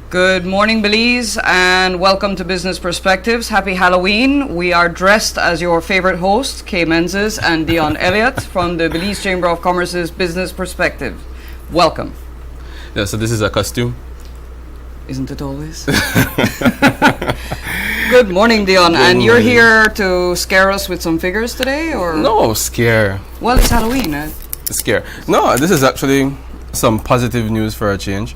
Good morning, Belize, and welcome to Business Perspectives. Happy Halloween. We are dressed as your favorite hosts, Kay Menzies and Dion Elliott from the Belize Chamber of Commerce's Business Perspective. Welcome. Yeah, so this is a costume. Isn't it always? Good morning, Dion. And you're here to scare us with some figures today, or? No, scare. Well, it's Halloween, eh? Scare. No, this is actually some positive news for a change.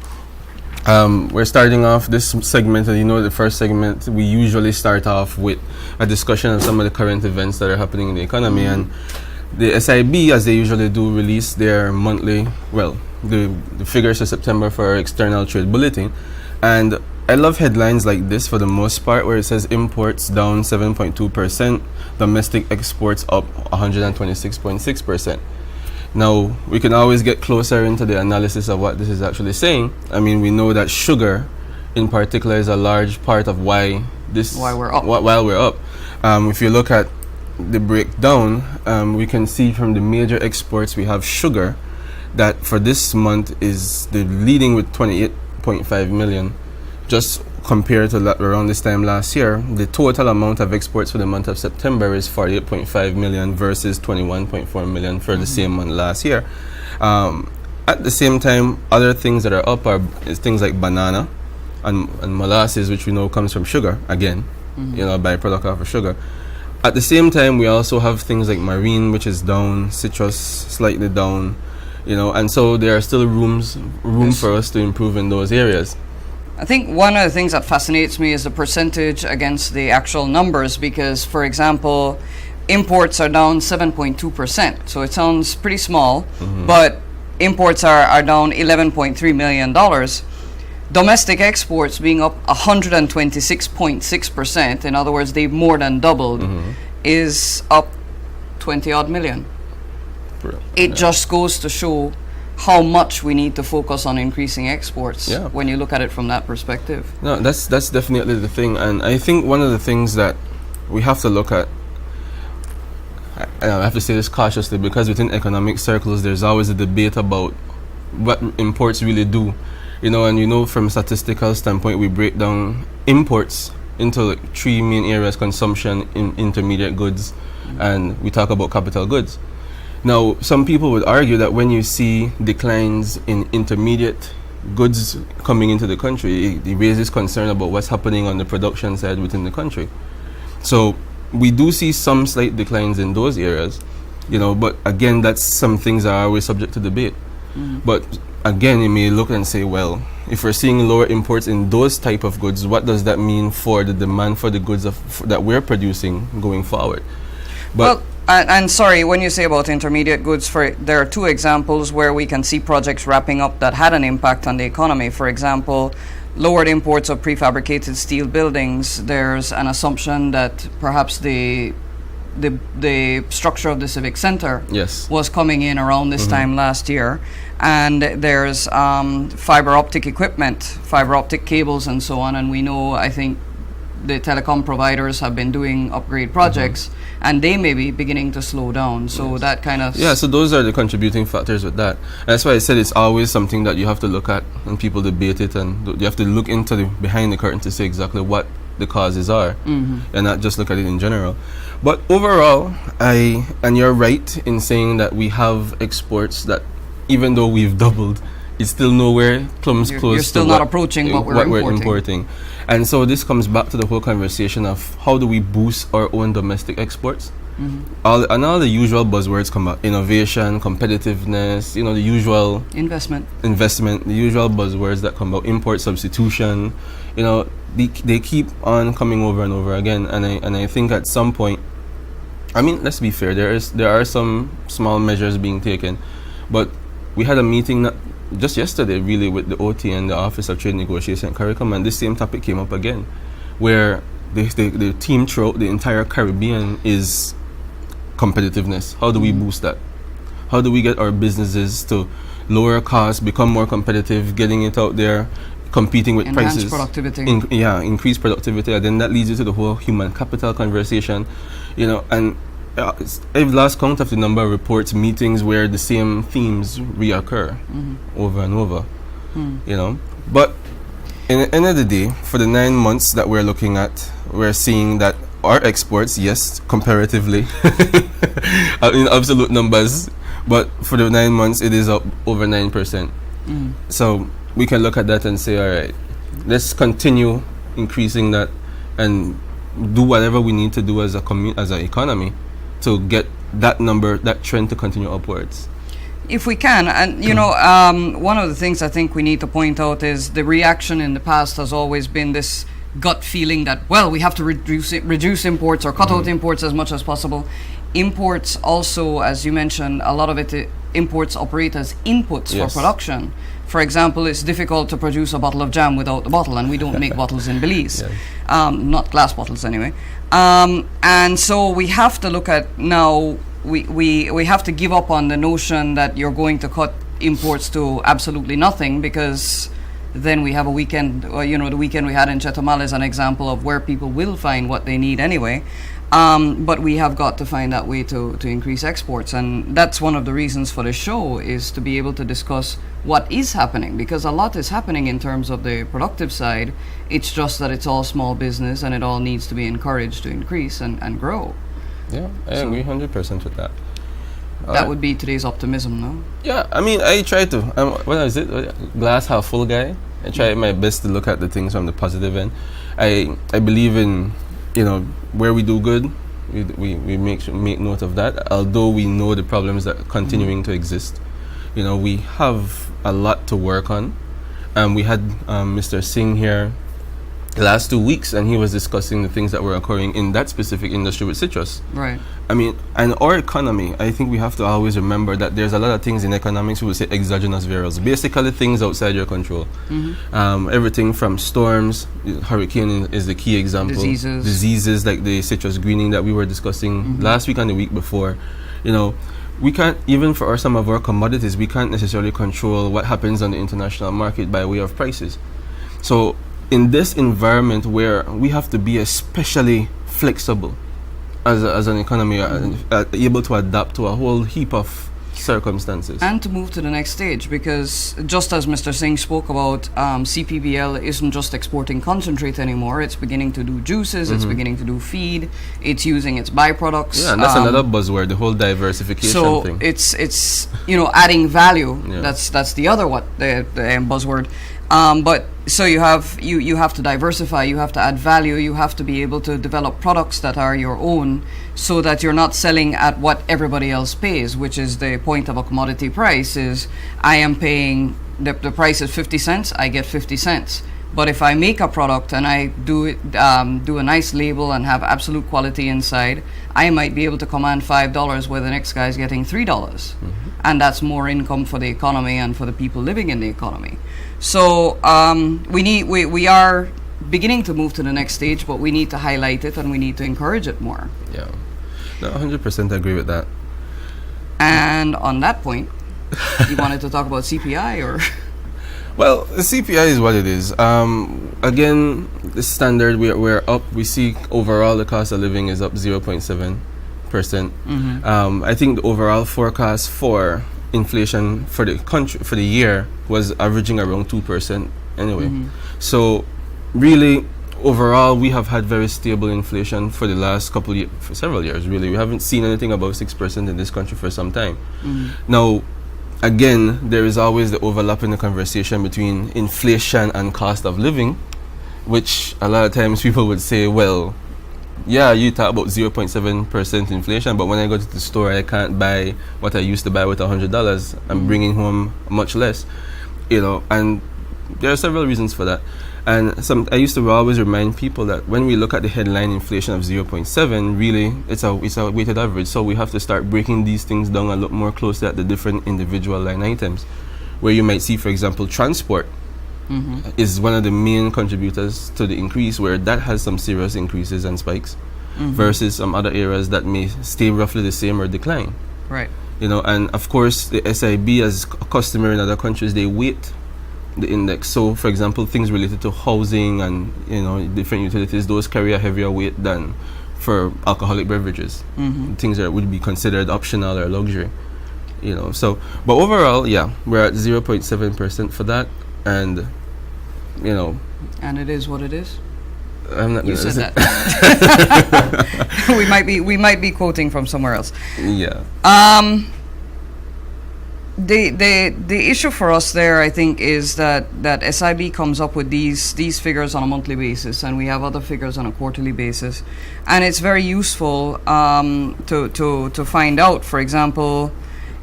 We're starting off this segment, and the first segment, we usually start off with a discussion of some of the current events that are happening in the economy. And the SIB, as they usually do, release their monthly, the figures for September for our external trade bulletin. And I love headlines like this for the most part, where it says imports down 7.2%, domestic exports up 126.6%. Now, we can always get closer into the analysis of what this is actually saying. I mean, we know that sugar, in particular, is a large part of why we're up. While we're up. If you look at the breakdown, we can see from the major exports we have sugar, that for this month is the leading with 28.5 million. Just compared to around this time last year, the total amount of exports for the month of September is 48.5 million versus 21.4 million for the same month last year. At the same time, other things that are up is things like banana and molasses, which we know comes from sugar, again, a byproduct of sugar. At the same time, we also have things like marine, which is down, citrus slightly down, and so there are still room for us to improve in those areas. I think one of the things that fascinates me is the percentage against the actual numbers, because, for example, imports are down 7.2%. So it sounds pretty small, but imports are down $11.3 million. Domestic exports being up 126.6%, in other words, they've more than doubled, is up 20 odd million. It just goes to show how much we need to focus on increasing exports when you look at it from that perspective. No, that's definitely the thing. And I think one of the things that we have to look at, I have to say this cautiously, because within economic circles there's always a debate about what imports really do. And from a statistical standpoint, we break down imports into three main areas: consumption, intermediate goods, and we talk about capital goods. Now, some people would argue that when you see declines in intermediate goods coming into the country, it raises concern about what's happening on the production side within the country. So we do see some slight declines in those areas, but again, that's some things that are always subject to debate. But again, you may look and say, well, if we're seeing lower imports in those type of goods, what does that mean for the demand for the goods that we're producing going forward? But and sorry, when you say about intermediate goods, there are two examples where we can see projects wrapping up that had an impact on the economy. For example, lowered imports of prefabricated steel buildings. There's an assumption that perhaps the structure of the Civic Center was coming in around this time last year. And there's fiber optic equipment, fiber optic cables and so on. And we know, I think, the telecom providers have been doing upgrade projects, and they may be beginning to slow down. So that kind of... so those are the contributing factors with that. And that's why I said it's always something that you have to look at, and people debate it, and you have to look into behind the curtain to see exactly what the causes are, and not just look at it in general. But overall, and you're right in saying that we have exports that, even though we've doubled, it's still nowhere close you're still to not approaching what we're importing. And so this comes back to the whole conversation of how do we boost our own domestic exports. All the usual buzzwords come up: innovation, competitiveness, the usual investment, the usual buzzwords that come out: import substitution. They keep on coming over and over again. And I think at some point, I mean, let's be fair, there are some small measures being taken, but we had a meeting just yesterday, really, with the OT and the Office of Trade Negotiation CARICOM, and this same topic came up again, where the team throughout the entire Caribbean is competitiveness. How do we boost that? How do we get our businesses to lower costs, become more competitive, getting it out there, competing with prices, productivity. Increase productivity, and then that leads you to the whole human capital conversation, and I've lost count of the number of reports, meetings where the same themes reoccur over and over. You know, but in the end of the day, for the 9 months that we're looking at, we're seeing that our exports, yes, comparatively, in absolute numbers, but for the 9 months, it is up over 9%. So we can look at that and say, all right, let's continue increasing that and do whatever we need to do as as an economy to get that number, that trend to continue upwards. If we can, and you know, one of the things I think we need to point out is the reaction in the past has always been this gut feeling that, well, we have to reduce imports or cut out imports as much as possible. Imports also, as you mentioned, a lot of imports operate as inputs for production. For example, it's difficult to produce a bottle of jam without the bottle, and we don't make bottles in Belize. Not glass bottles anyway. And so we have to look at now, we have to give up on the notion that you're going to cut imports to absolutely nothing, because then we have a weekend, you know, the weekend we had in Chetumal is an example of where people will find what they need anyway. But we have got to find that way to increase exports, and that's one of the reasons for the show, is to be able to discuss what is happening, because a lot is happening in terms of the productive side. It's just that it's all small business and it all needs to be encouraged to increase and grow. Yeah, I agree 100% with that. That would be today's optimism, no? Yeah, I mean, I try to. What is it? Glass half full guy. I try my best to look at the things from the positive end. I believe in, you know, where we do good, we make note of that. Although we know the problems that are continuing to exist, you know, we have a lot to work on. And we had Mr. Singh here last 2 weeks, and he was discussing the things that were occurring in that specific industry with citrus. Right. I mean, and our economy, I think we have to always remember that there's a lot of things in economics we would say exogenous variables, basically things outside your control. Everything from storms, hurricane is the key example. Diseases like the citrus greening that we were discussing last week and the week before. You know, we can't, even for some of our commodities, we can't necessarily control what happens on the international market by way of prices. So in this environment where we have to be especially flexible as an economy, able to adapt to a whole heap of circumstances. And to move to the next stage, because just as Mr. Singh spoke about, CPBL isn't just exporting concentrate anymore, it's beginning to do juices, it's beginning to do feed, it's using its byproducts. Yeah, and that's another buzzword, the whole diversification thing. So it's you know, adding value, that's the other the buzzword. But so you have to diversify, you have to add value, you have to be able to develop products that are your own, so that you're not selling at what everybody else pays, which is the point of a commodity price. Is I am paying, the price is 50 cents, I get 50 cents. But if I make a product and I do a nice label and have absolute quality inside, I might be able to command $5 where the next guy's getting $3. And that's more income for the economy and for the people living in the economy. So we are beginning to move to the next stage, but we need to highlight it and we need to encourage it more. Yeah, no, 100% agree with that. And on that point, you wanted to talk about CPI or? Well, the CPI is what it is. Again, the standard, we're up. We see overall the cost of living is up 0.7%. I think the overall forecast for inflation for the country for the year was averaging around 2% anyway. So really, overall, we have had very stable inflation for the last for several years. Really, we haven't seen anything above 6% in this country for some time. Now, again, there is always the overlap in the conversation between inflation and cost of living, which a lot of times people would say, well, yeah, you talk about 0.7% inflation, but when I go to the store, I can't buy what I used to buy with $100. I'm bringing home much less, you know, and there are several reasons for that. And I used to always remind people that when we look at the headline inflation of 0.7, really, it's a weighted average. So we have to start breaking these things down and look more closely at the different individual line items, where you might see, for example, transport is one of the main contributors to the increase, where that has some serious increases and spikes, versus some other areas that may stay roughly the same or decline. Right. You know, and of course, the SIB as a customer in other countries, they weight the index. So, for example, things related to housing and, you know, different utilities, those carry a heavier weight than for alcoholic beverages, things that would be considered optional or luxury. So, but overall, yeah, we're at 0.7% for that, and And it is what it is. I'm not. You said that. we might be quoting from somewhere else. Yeah. The issue for us there, I think, is that SIB comes up with these figures on a monthly basis, and we have other figures on a quarterly basis, and it's very useful to find out. For example,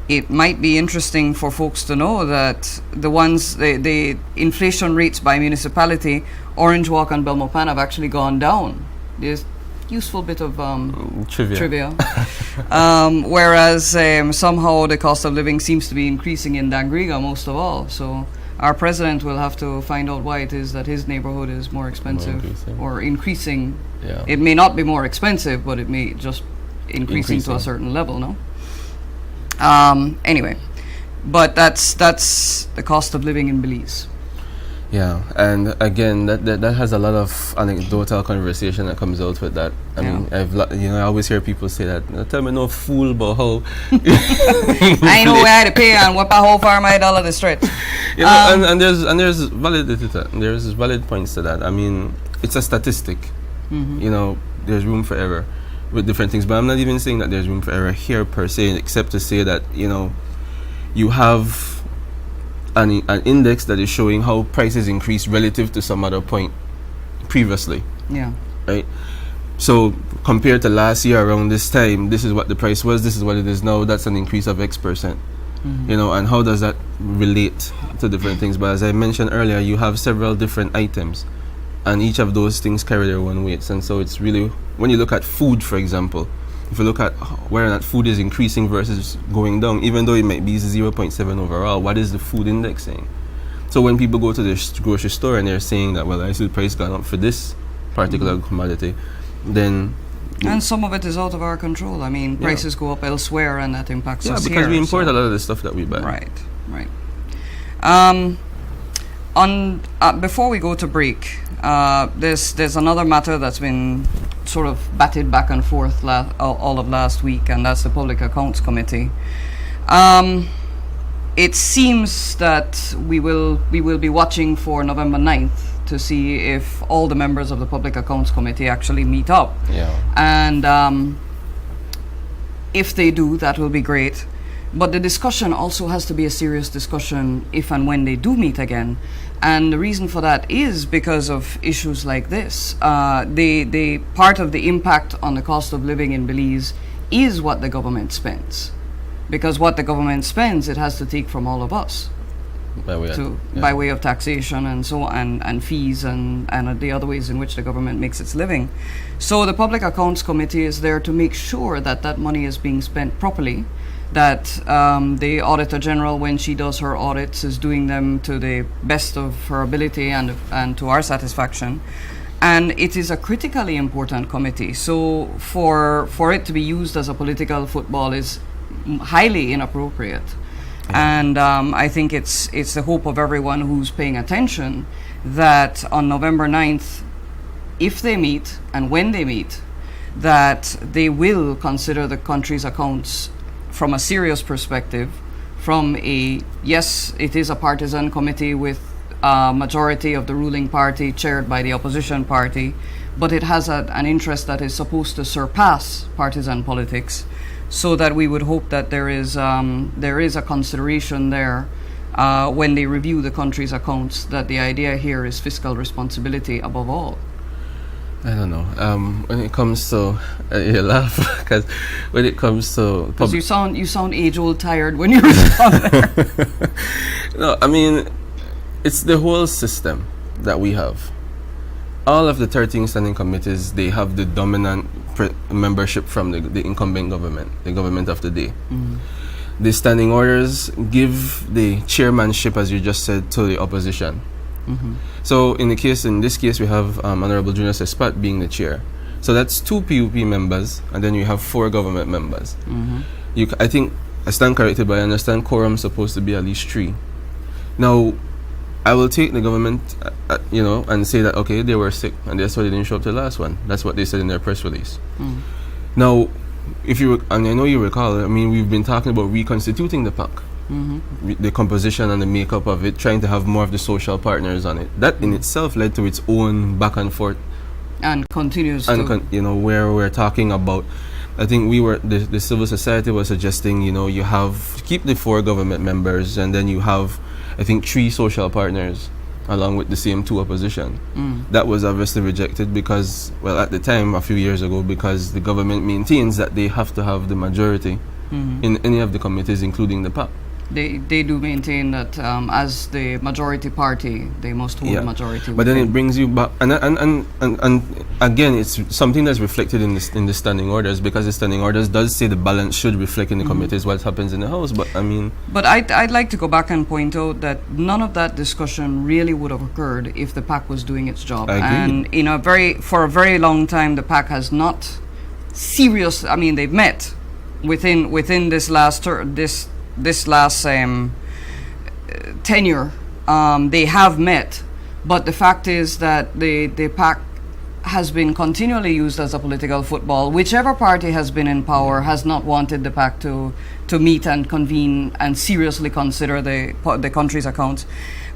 it might be interesting for folks to know that the inflation rates by municipality, Orange Walk and Belmopan, have actually gone down. There's useful bit of trivia. Whereas somehow the cost of living seems to be increasing in Dangriga most of all. So our president will have to find out why it is that his neighborhood is more expensive or increasing. Yeah. It may not be more expensive, but it may just increasing to a certain level, no? Anyway, but that's the cost of living in Belize. Yeah, and again, that has a lot of anecdotal conversation that comes out with that. I mean, I always hear people say that. Tell me no fool about how. I know where to pay and what how far my dollar to stretch. And there's validity to that. There's valid points to that. I mean, it's a statistic. There's room for error with different things, but I'm not even saying that there's room for error here per se, except to say that you have an index that is showing how prices increase relative to some other point previously. Yeah. Right? So compared to last year around this time, this is what the price was, this is what it is now, that's an increase of X%. And how does that relate to different things? But as I mentioned earlier, you have several different items, and each of those things carry their own weights. And so it's really, when you look at food, for example, if you look at where that food is increasing versus going down, even though it might be 0.7 overall, what is the food index saying? So when people go to the grocery store and they're saying that, well, I see the price gone up for this particular commodity, then... And some of it is out of our control. I mean, prices go up elsewhere and that impacts us here. Yeah, because we import a lot of the stuff that we buy. Right. Before we go to break, there's another matter that's been sort of batted back and forth all of last week, and that's the Public Accounts Committee. It seems that we will be watching for November 9th to see if all the members of the Public Accounts Committee actually meet up. Yeah. And if they do, that will be great. But the discussion also has to be a serious discussion if and when they do meet again. And the reason for that is because of issues like this. The part of the impact on the cost of living in Belize is what the government spends. Because what the government spends, it has to take from all of us. By way of taxation and so on, and fees and the other ways in which the government makes its living. So the Public Accounts Committee is there to make sure that that money is being spent properly, that the Auditor General, when she does her audits, is doing them to the best of her ability and to our satisfaction. And it is a critically important committee. So for it to be used as a political football is highly inappropriate. And I think it's the hope of everyone who's paying attention that on November 9th, if they meet and when they meet, that they will consider the country's accounts from a serious perspective, from yes, it is a partisan committee with a majority of the ruling party chaired by the opposition party, but it has an interest that is supposed to surpass partisan politics. So that we would hope that there is a consideration there when they review the country's accounts, that the idea here is fiscal responsibility above all. I don't know. When it comes to you laugh because when it comes to because you sound age-old tired when you respond there. No, I mean it's the whole system that we have. All of the 13 standing committees, they have the dominant membership from the incumbent government, the government of the day. The standing orders give the chairmanship, as you just said, to the opposition. So in this case, we have Honorable Junior Sespat being the chair. So that's 2 PUP members, and then you have 4 government members. I think I stand corrected, but I understand quorum is supposed to be at least 3. Now, I will take the government, and say that, okay, they were sick, and that's why they didn't show up to the last one. That's what they said in their press release. Now, and I know you recall, I mean, we've been talking about reconstituting the PAC. The composition and the makeup of it, trying to have more of the social partners on it. That in itself led to its own back and forth. And continues to. Where we're talking about, I think the civil society was suggesting, you keep the 4 government members, and then you have, I think, 3 social partners along with the same 2 opposition. That was obviously rejected because, well, at the time, a few years ago, because the government maintains that they have to have the majority in any of the committees, including the PAC. They do maintain that as the majority party, they must hold the majority. But then it brings you back, and again, it's something that's reflected in the standing orders, because the standing orders does say the balance should reflect in the committees what happens in the House. But I mean, but I'd like to go back and point out that none of that discussion really would have occurred if the PAC was doing its job. And for a very long time, the PAC has not I mean, they've met within this last tenure, they have met, but the fact is that the PAC has been continually used as a political football. Whichever party has been in power has not wanted the PAC to meet and convene and seriously consider the country's accounts.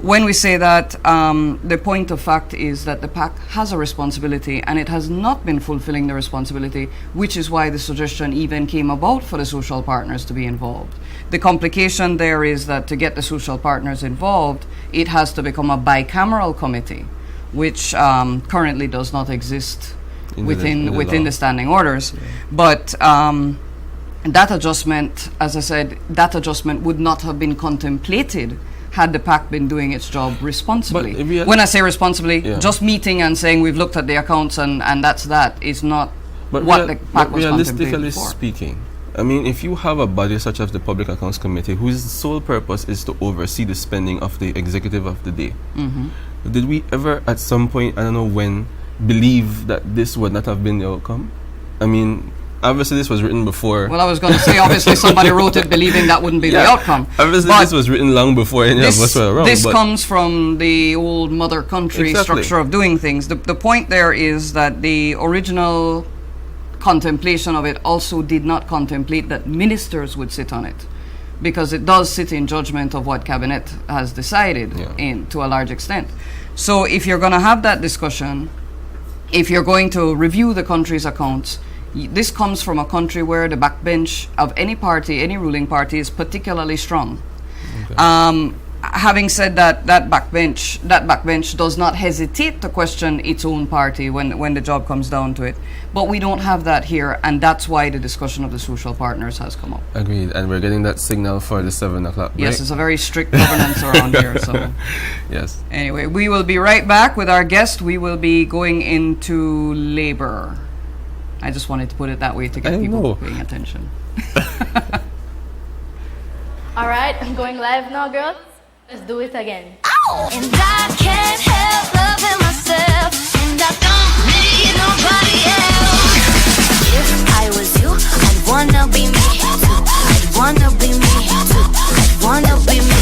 When we say that, the point of fact is that the PAC has a responsibility, and it has not been fulfilling the responsibility, which is why the suggestion even came about for the social partners to be involved. The complication there is that to get the social partners involved, it has to become a bicameral committee, which currently does not exist within the standing orders. Yeah. But that adjustment, as I said, would not have been contemplated had the PAC been doing its job responsibly. When I say responsibly, just meeting and saying we've looked at the accounts and that's that is not what the PAC was contemplated for. Realistically speaking, I mean, if you have a body such as the Public Accounts Committee, whose sole purpose is to oversee the spending of the executive of the day, did we ever at some point, I don't know when, believe that this would not have been the outcome? I mean, obviously this was written before. Well, I was going to say, obviously somebody wrote it believing that wouldn't be the outcome. Obviously this was written long before any of us were around. This comes from the old mother country structure of doing things. The point there is that the original contemplation of it also did not contemplate that ministers would sit on it, because it does sit in judgment of what cabinet has decided to a large extent. So if you're going to have that discussion, if you're going to review the country's accounts, this comes from a country where the backbench of any party, any ruling party, is particularly strong. Okay. Having said that, that backbench does not hesitate to question its own party when the job comes down to it. But we don't have that here, and that's why the discussion of the social partners has come up. Agreed, and we're getting that signal for the 7 o'clock break. Yes, it's a very strict governance around here. So yes. Anyway, we will be right back with our guest. We will be going into labor. I just wanted to put it that way to get people paying attention. All right, I'm going live now, girls. Let's do it again. Ow! And I can't help loving myself, and I don't need nobody else. If I was you, I'd wanna be me too. I'd wanna be me too. I'd wanna be me.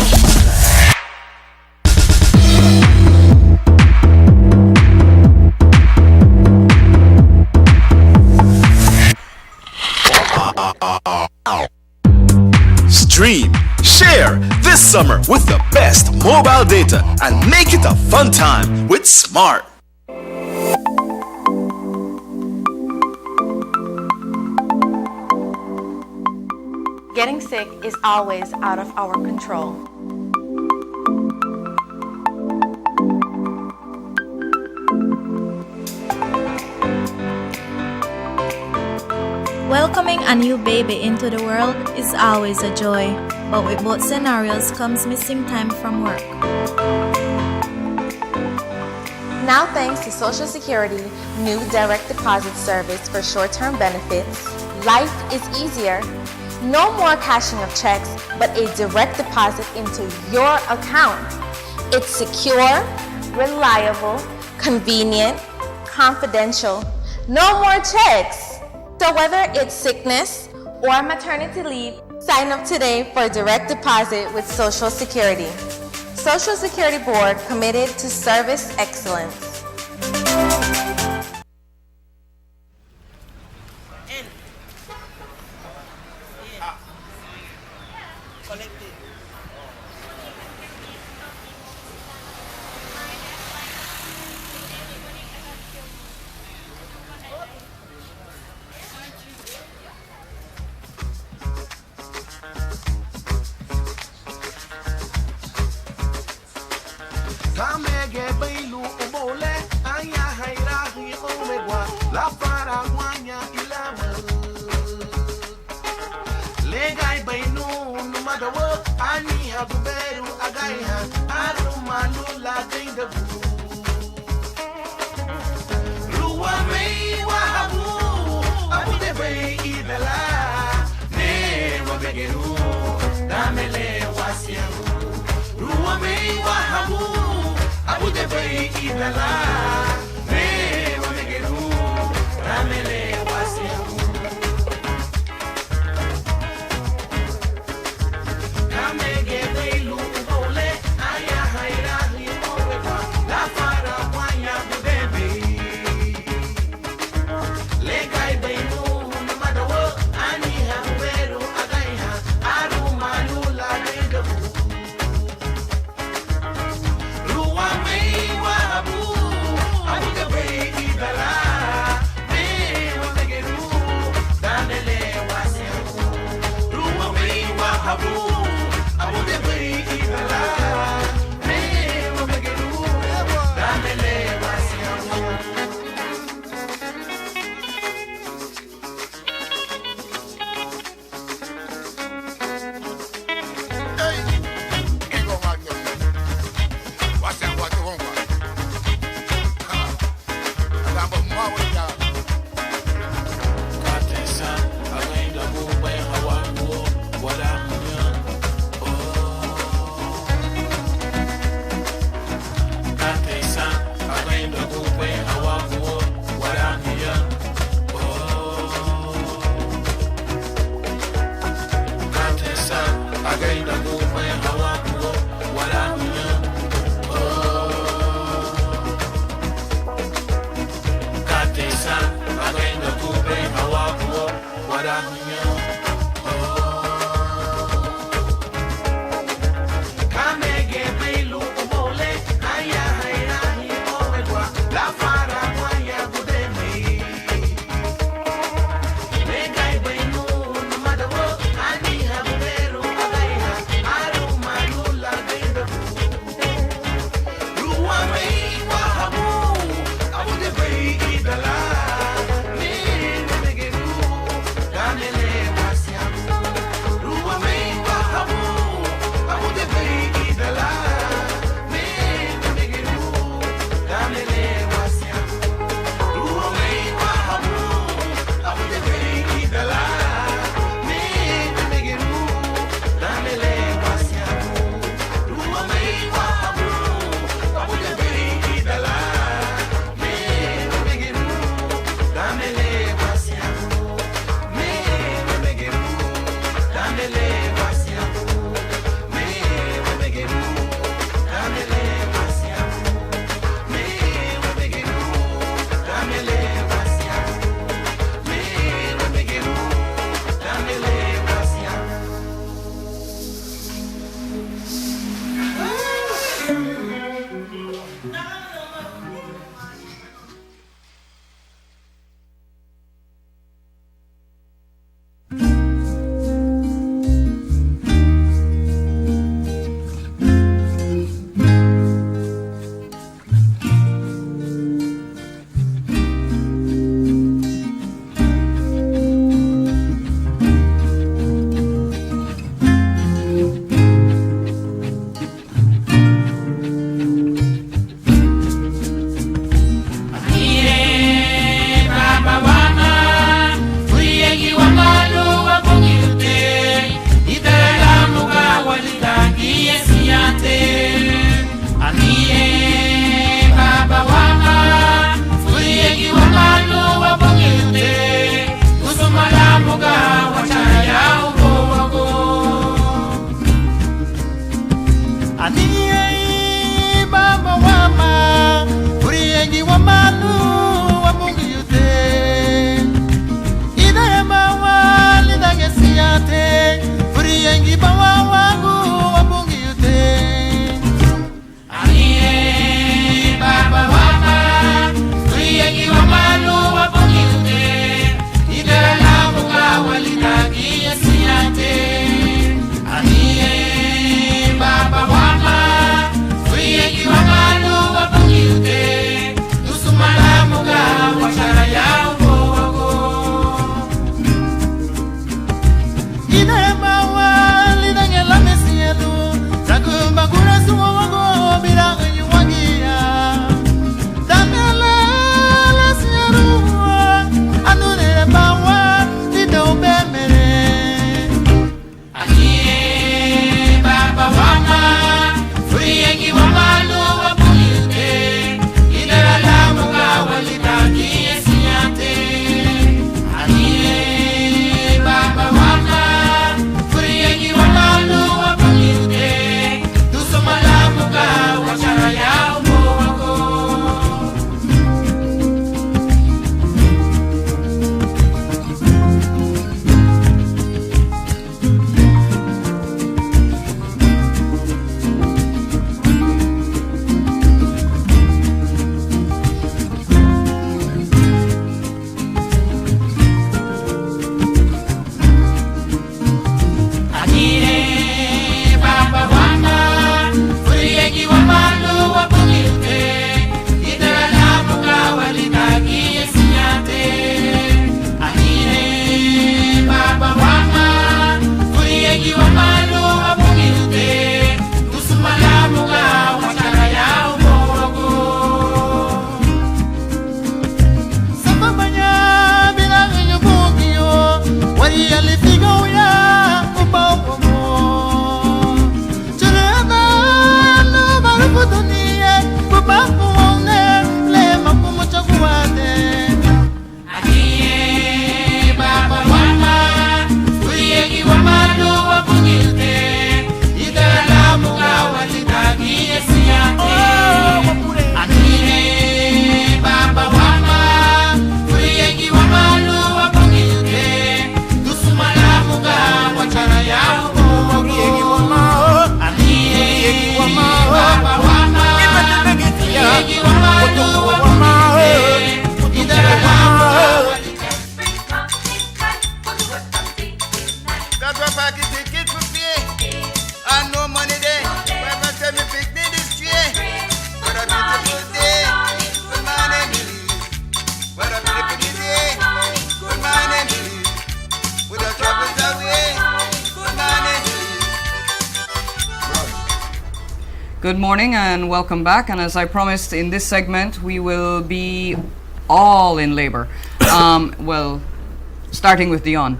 Stream, share this summer with the best mobile data and make it a fun time with Smart. Getting sick is always out of our control. Welcoming a new baby into the world is always a joy, but with both scenarios comes missing time from work. Now, thanks to Social Security new direct deposit service for short-term benefits, life is easier. No more cashing of checks, but a direct deposit into your account. It's secure, reliable, convenient, confidential. No more checks. So whether it's sickness or maternity leave, sign up today for a direct deposit with Social Security. Social Security Board committed to service excellence. Kamege bailu ubole aya hairahi omegwa la paraguanya ilama legai bainu numadawo ani haguberu agaiha arumalu la gainda ruwa mei wahabu abude bei idala ne wabegeru damele wasiamu ruwa mei wahabu Abu Dhabi idala me wamegeru ramele wasiamu kamege deilu ubole aya hairahi owewa la fara wanya Abu Dhabi legai beinu numadawo ani haberu agaiha arumalu la Good morning and welcome back. And as I promised, in this segment, we will be all in labor. Well, starting with Dion.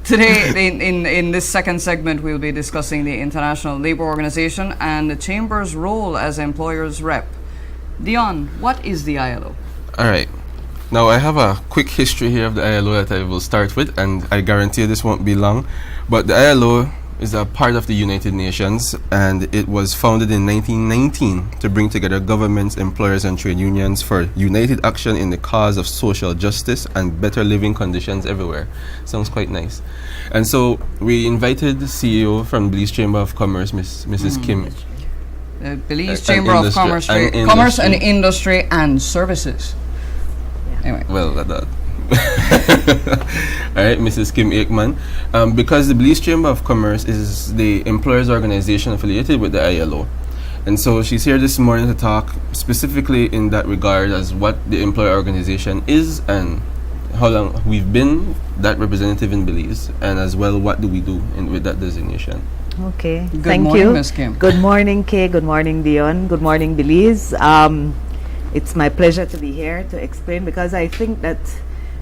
Today, in this second segment, we'll be discussing the International Labour Organization and the Chamber's role as employers' rep. Dion, what is the ILO? All right. Now, I have a quick history here of the ILO that I will start with, and I guarantee you this won't be long. But the ILO is a part of the United Nations, and it was founded in 1919 to bring together governments, employers, and trade unions for united action in the cause of social justice and better living conditions everywhere. Sounds quite nice. And so we invited the CEO from Belize Chamber of Commerce, Mrs. Kim. Belize Chamber of Commerce, and Industry and Services. Anyway. Well, that. All right, Mrs. Kim Aikman. Because the Belize Chamber of Commerce is the employers organization affiliated with the ILO. And so she's here this morning to talk specifically in that regard as what the employer organization is and how long we've been that representative in Belize, and as well what do we do with that designation. Okay, Good morning, Ms. Kim. Good morning, Kay. Good morning, Dion. Good morning, Belize. It's my pleasure to be here to explain, because I think that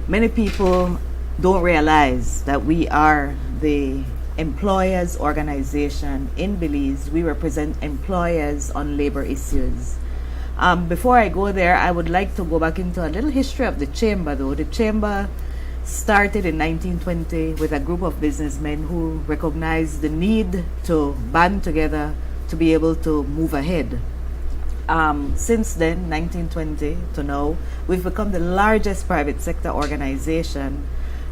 many people don't realize that we are the employers organization in Belize. We represent employers on labor issues. Before I go there, I would like to go back into a little history of the chamber, though. The chamber started in 1920 with a group of businessmen who recognized the need to band together to be able to move ahead. Since then, 1920 to now, we've become the largest private sector organization,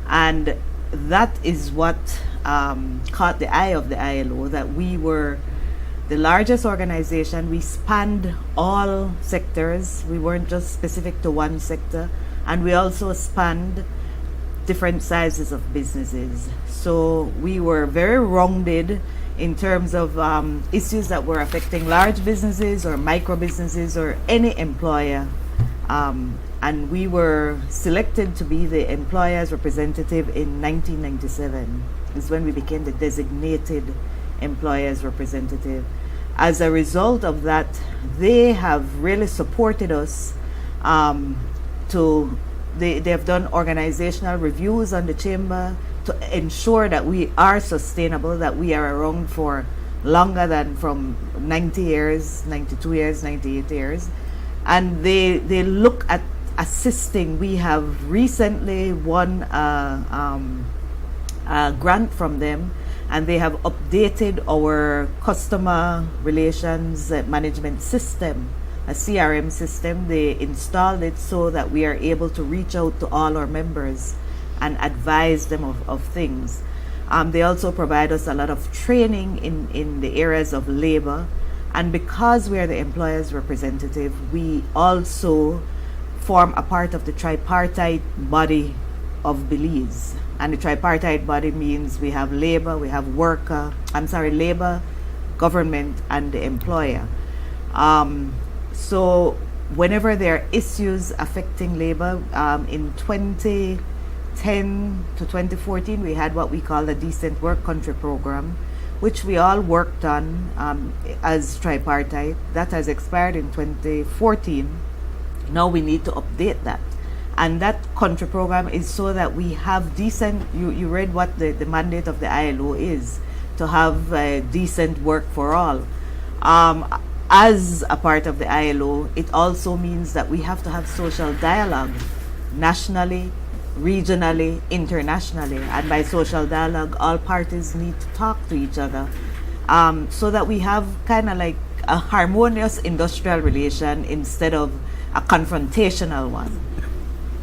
and that is what caught the eye of the ILO, that we were the largest organization. We spanned all sectors. We weren't just specific to one sector, and we also spanned different sizes of businesses. So we were very rounded in terms of issues that were affecting large businesses or micro businesses or any employer. And we were selected to be the employer's representative in 1997, is when we became the designated employer's representative. As a result of that, they have really supported us. They have done organizational reviews on the chamber to ensure that we are sustainable, that we are around for longer than from 90 years, 92 years, 98 years. And they look at assisting. We have recently won a grant from them, and they have updated our customer relations management system, a CRM system. They installed it so that we are able to reach out to all our members and advise them of things. They also provide us a lot of training in the areas of labor. And because we are the employer's representative, we also form a part of the tripartite body of Belize. And the tripartite body means we have labor, we have labor, government, and the employer. So whenever there are issues affecting labor, in 2010 to 2014, we had what we call the Decent Work Country Program, which we all worked on as tripartite. That has expired in 2014. Now we need to update that. And that country program is so that we have decent, you read what the mandate of the ILO is, to have decent work for all. As a part of the ILO, it also means that we have to have social dialogue nationally, regionally, internationally. And by social dialogue, all parties need to talk to each other so that we have kind of like a harmonious industrial relation instead of a confrontational one.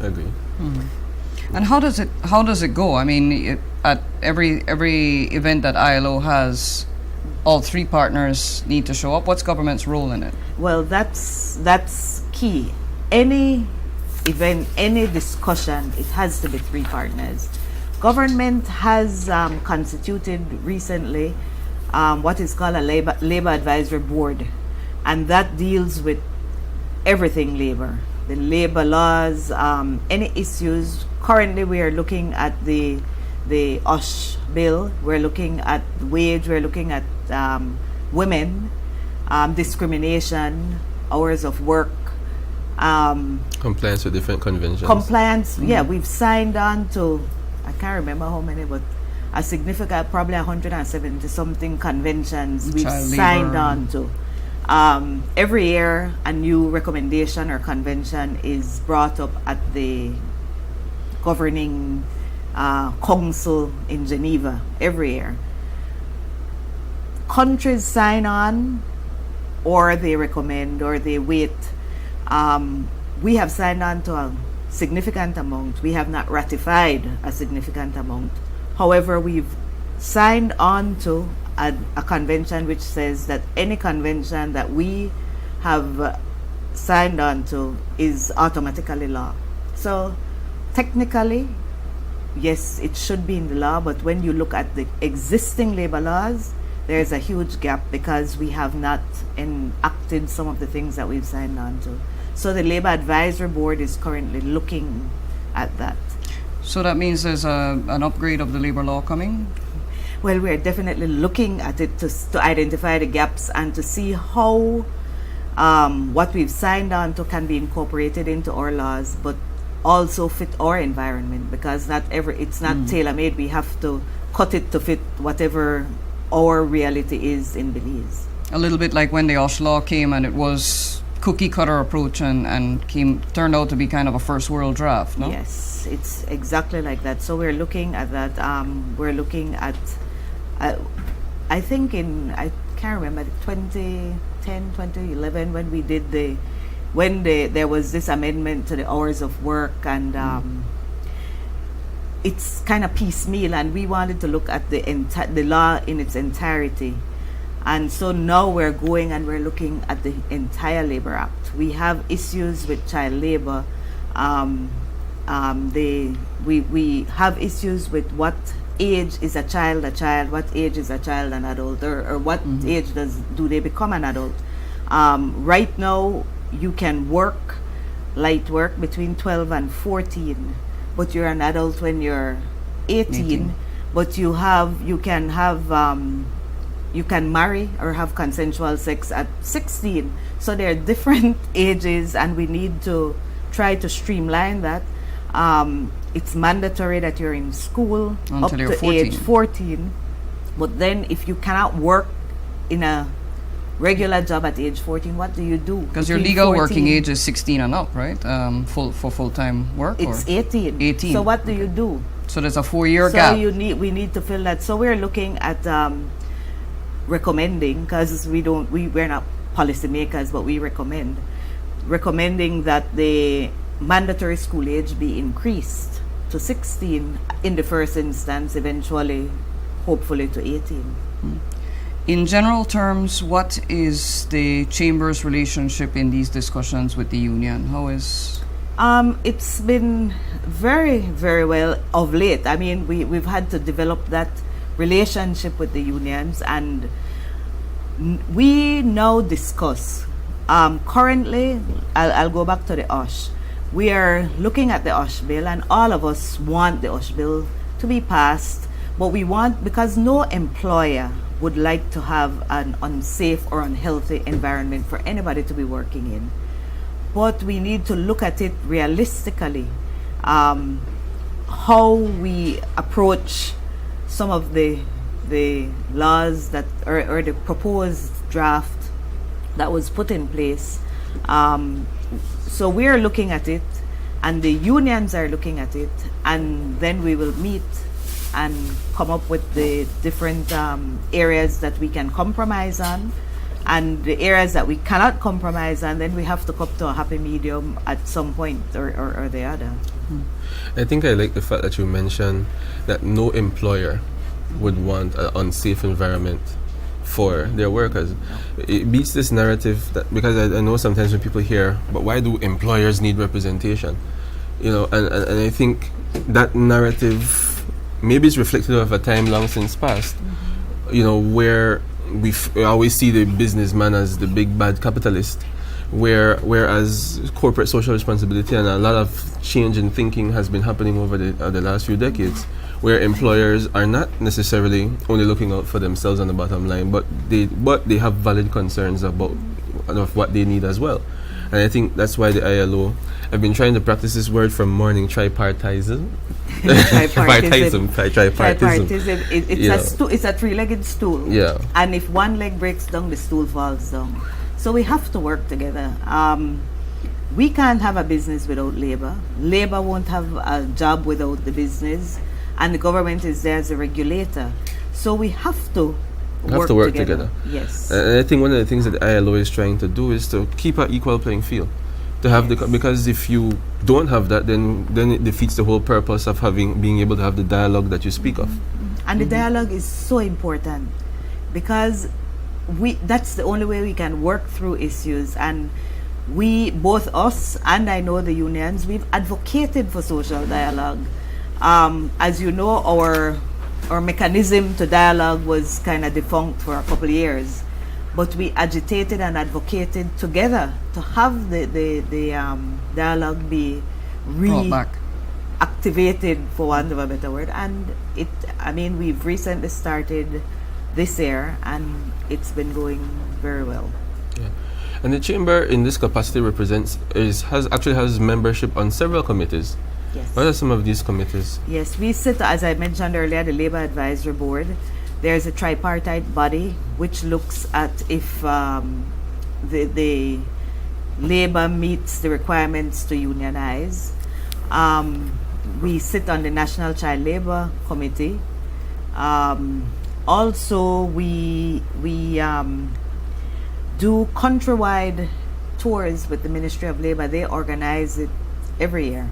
Agree. Mm-hmm. And how does it go? I mean, at every event that ILO has, all three partners need to show up. What's government's role in it? Well, that's key. Any event, any discussion, it has to be three partners. Government has constituted recently what is called a labor advisory board, and that deals with everything labor, the labor laws, any issues. Currently, we are looking at the OSH bill. We're looking at wage. We're looking at women, discrimination, hours of work, compliance with different conventions. Compliance, yeah, we've signed on to, I can't remember how many, but a significant, probably 170 something conventions we've Child signed labor. on to. Every year, a new recommendation or convention is brought up at the governing council in Geneva every year. Countries sign on, or they recommend, or they wait. We have signed on to a significant amount. We have not ratified a significant amount. However, we've signed on to a convention which says that any convention that we have signed on to is automatically law. So technically, yes, it should be in the law, but when you look at the existing labor laws, there's a huge gap because we have not enacted some of the things that we've signed on to. So the Labor Advisory Board is currently looking at that. So that means there's an upgrade of the labor law coming? Well, we're definitely looking at it to identify the gaps and to see how what we've signed on to can be incorporated into our laws, but also fit our environment, because it's not tailor-made. We have to cut it to fit whatever our reality is in Belize. A little bit like when the OSH law came and it was cookie cutter approach and turned out to be kind of a first world draft, no? Yes, it's exactly like that. So we're looking at that. We're looking at, I think I can't remember, 2010, 2011, when we did there was this amendment to the hours of work, and it's kind of piecemeal, and we wanted to look at the law in its entirety. And so now we're going and we're looking at the entire Labor Act. We have issues with child labor. We have issues with what age is a child, what age is a child an adult, or what age do they become an adult. Right now, you can work light work between 12 and 14, but you're an adult when you're 18. But you can marry or have consensual sex at 16. So there are different ages, and we need to try to streamline that. It's mandatory that you're in school until up you're to 14. age 14. But then if you cannot work in a regular job at age 14, what do you do? Because your Between legal 14 working age is 16 and up, right? For full-time work? It's or? 18. 18. So what do you do? So there's a 4-year So gap. we need to fill that. So we're looking at recommending, because we're not policymakers, but we recommending that the mandatory school age be increased to 16 in the first instance, eventually, hopefully, to 18. In general terms, what is the Chamber's relationship in these discussions with the union? How is... It's been very, very well of late. I mean, we've had to develop that relationship with the unions, and we now discuss. Currently, I'll go back to the OSH. We are looking at the OSH bill, and all of us want the OSH bill to be passed, but we want, because no employer would like to have an unsafe or unhealthy environment for anybody to be working in. But we need to look at it realistically, how we approach some of the laws that or the proposed draft that was put in place. So we are looking at it, and the unions are looking at it, and then we will meet and come up with the different areas that we can compromise on, and the areas that we cannot compromise on, then we have to come to a happy medium at some point or the other. I think I like the fact that you mentioned that no employer would want an unsafe environment for their workers. It beats this narrative that, because I know sometimes when people hear, but why do employers need representation? You know, and I think that narrative maybe is reflective of a time long since past, you know, where we always see the businessman as the big bad capitalist, whereas corporate social responsibility and a lot of change in thinking has been happening over the last few decades, where employers are not necessarily only looking out for themselves on the bottom line, but they have valid concerns about of what they need as well. And I think that's why the ILO, I've been trying to practice this word from morning, tripartism. Tripartism. It's a three-legged stool. Yeah. And if one leg breaks down, the stool falls down. So we have to work together. We can't have a business without labor. Labor won't have a job without the business. And the government is there as a regulator. So we have to work together. Yes. And I think one of the things that the ILO is trying to do is to keep an equal playing field. To have because if you don't have that, then it defeats the whole purpose of being able to have the dialogue that you speak of. And the dialogue is so important because that's the only way we can work through issues. And we, both us and I know the unions, we've advocated for social dialogue. As you know, our mechanism to dialogue was kind of defunct for a couple of years, but we agitated and advocated together to have the dialogue be reactivated, for want of a better word. And we've recently started this year, and it's been going very well. Yeah. And the chamber in this capacity has membership on several committees. Yes. What are some of these committees? Yes, we sit, as I mentioned earlier, the Labor Advisory Board. There's a tripartite body which looks at if the labor meets the requirements to unionize. We sit on the National Child Labor Committee. Also, we do countrywide tours with the Ministry of Labor. They organize it every year.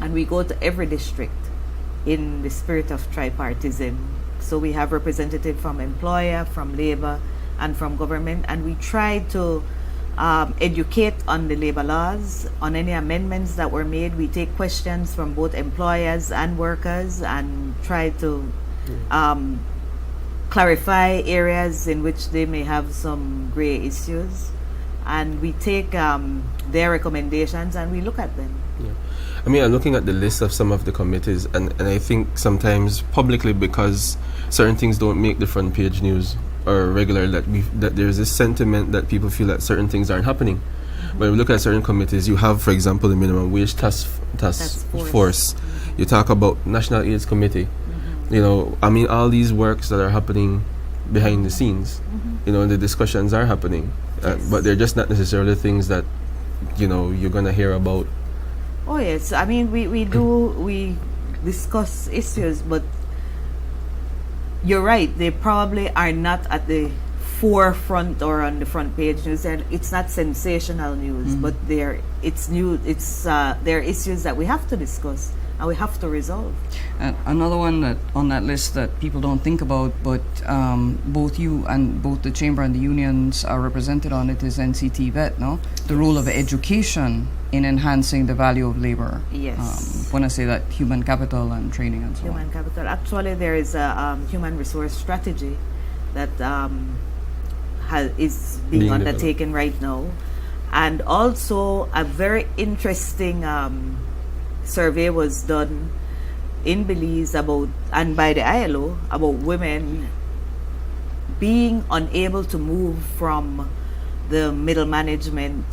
And we go to every district in the spirit of tripartism. So we have representatives from employer, from labor, and from government, and we try to educate on the labor laws, on any amendments that were made. We take questions from both employers and workers and try to clarify areas in which they may have some gray issues. And we take their recommendations and we look at them. Yeah. I'm looking at the list of some of the committees, and I think sometimes publicly, because certain things don't make the front page news or regular, that there's this sentiment that people feel that certain things aren't happening. When we look at certain committees, you have, for example, the minimum wage task force. You talk about National AIDS Committee. All these works that are happening behind the scenes. The discussions are happening, but they're just not necessarily things that you're gonna hear about. Oh yes, we discuss issues, but you're right, they probably are not at the forefront or on the front page news, and it's not sensational news, but they're issues that we have to discuss and we have to resolve. And another one that on that list that people don't think about, but both you and both the chamber and the unions are represented on it, is NCT Vet, no? The role of education in enhancing the value of labor. Yes. When I say that, human capital and training and so on. Human capital. Actually, there is a human resource strategy that is being undertaken right now. And also, a very interesting survey was done in Belize by the ILO about women being unable to move from the middle management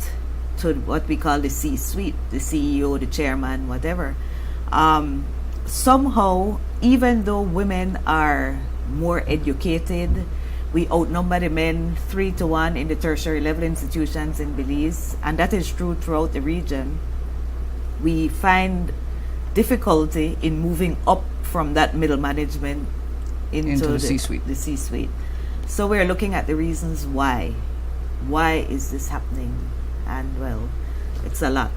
to what we call the C-suite, the CEO, the chairman, whatever. Somehow, even though women are more educated, we outnumber the men 3-1 in the tertiary level institutions in Belize, and that is true throughout the region. We find difficulty in moving up from that middle management into the C-suite. So we're looking at the reasons why. Why is this happening? And well, it's a lot.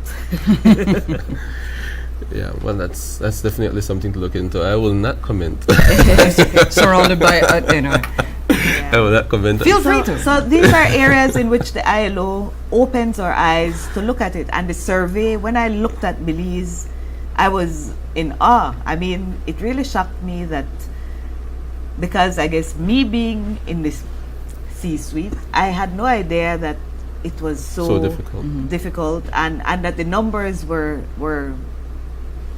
Yeah, well, that's definitely something to look into. I will not comment. Surrounded by, anyway. Yeah. I will not comment. Feel free to. So these are areas in which the ILO opens our eyes to look at it. And the survey, when I looked at Belize, I was in awe. It really shocked me that, because I guess me being in this C-suite, I had no idea that it was so difficult, and that the numbers were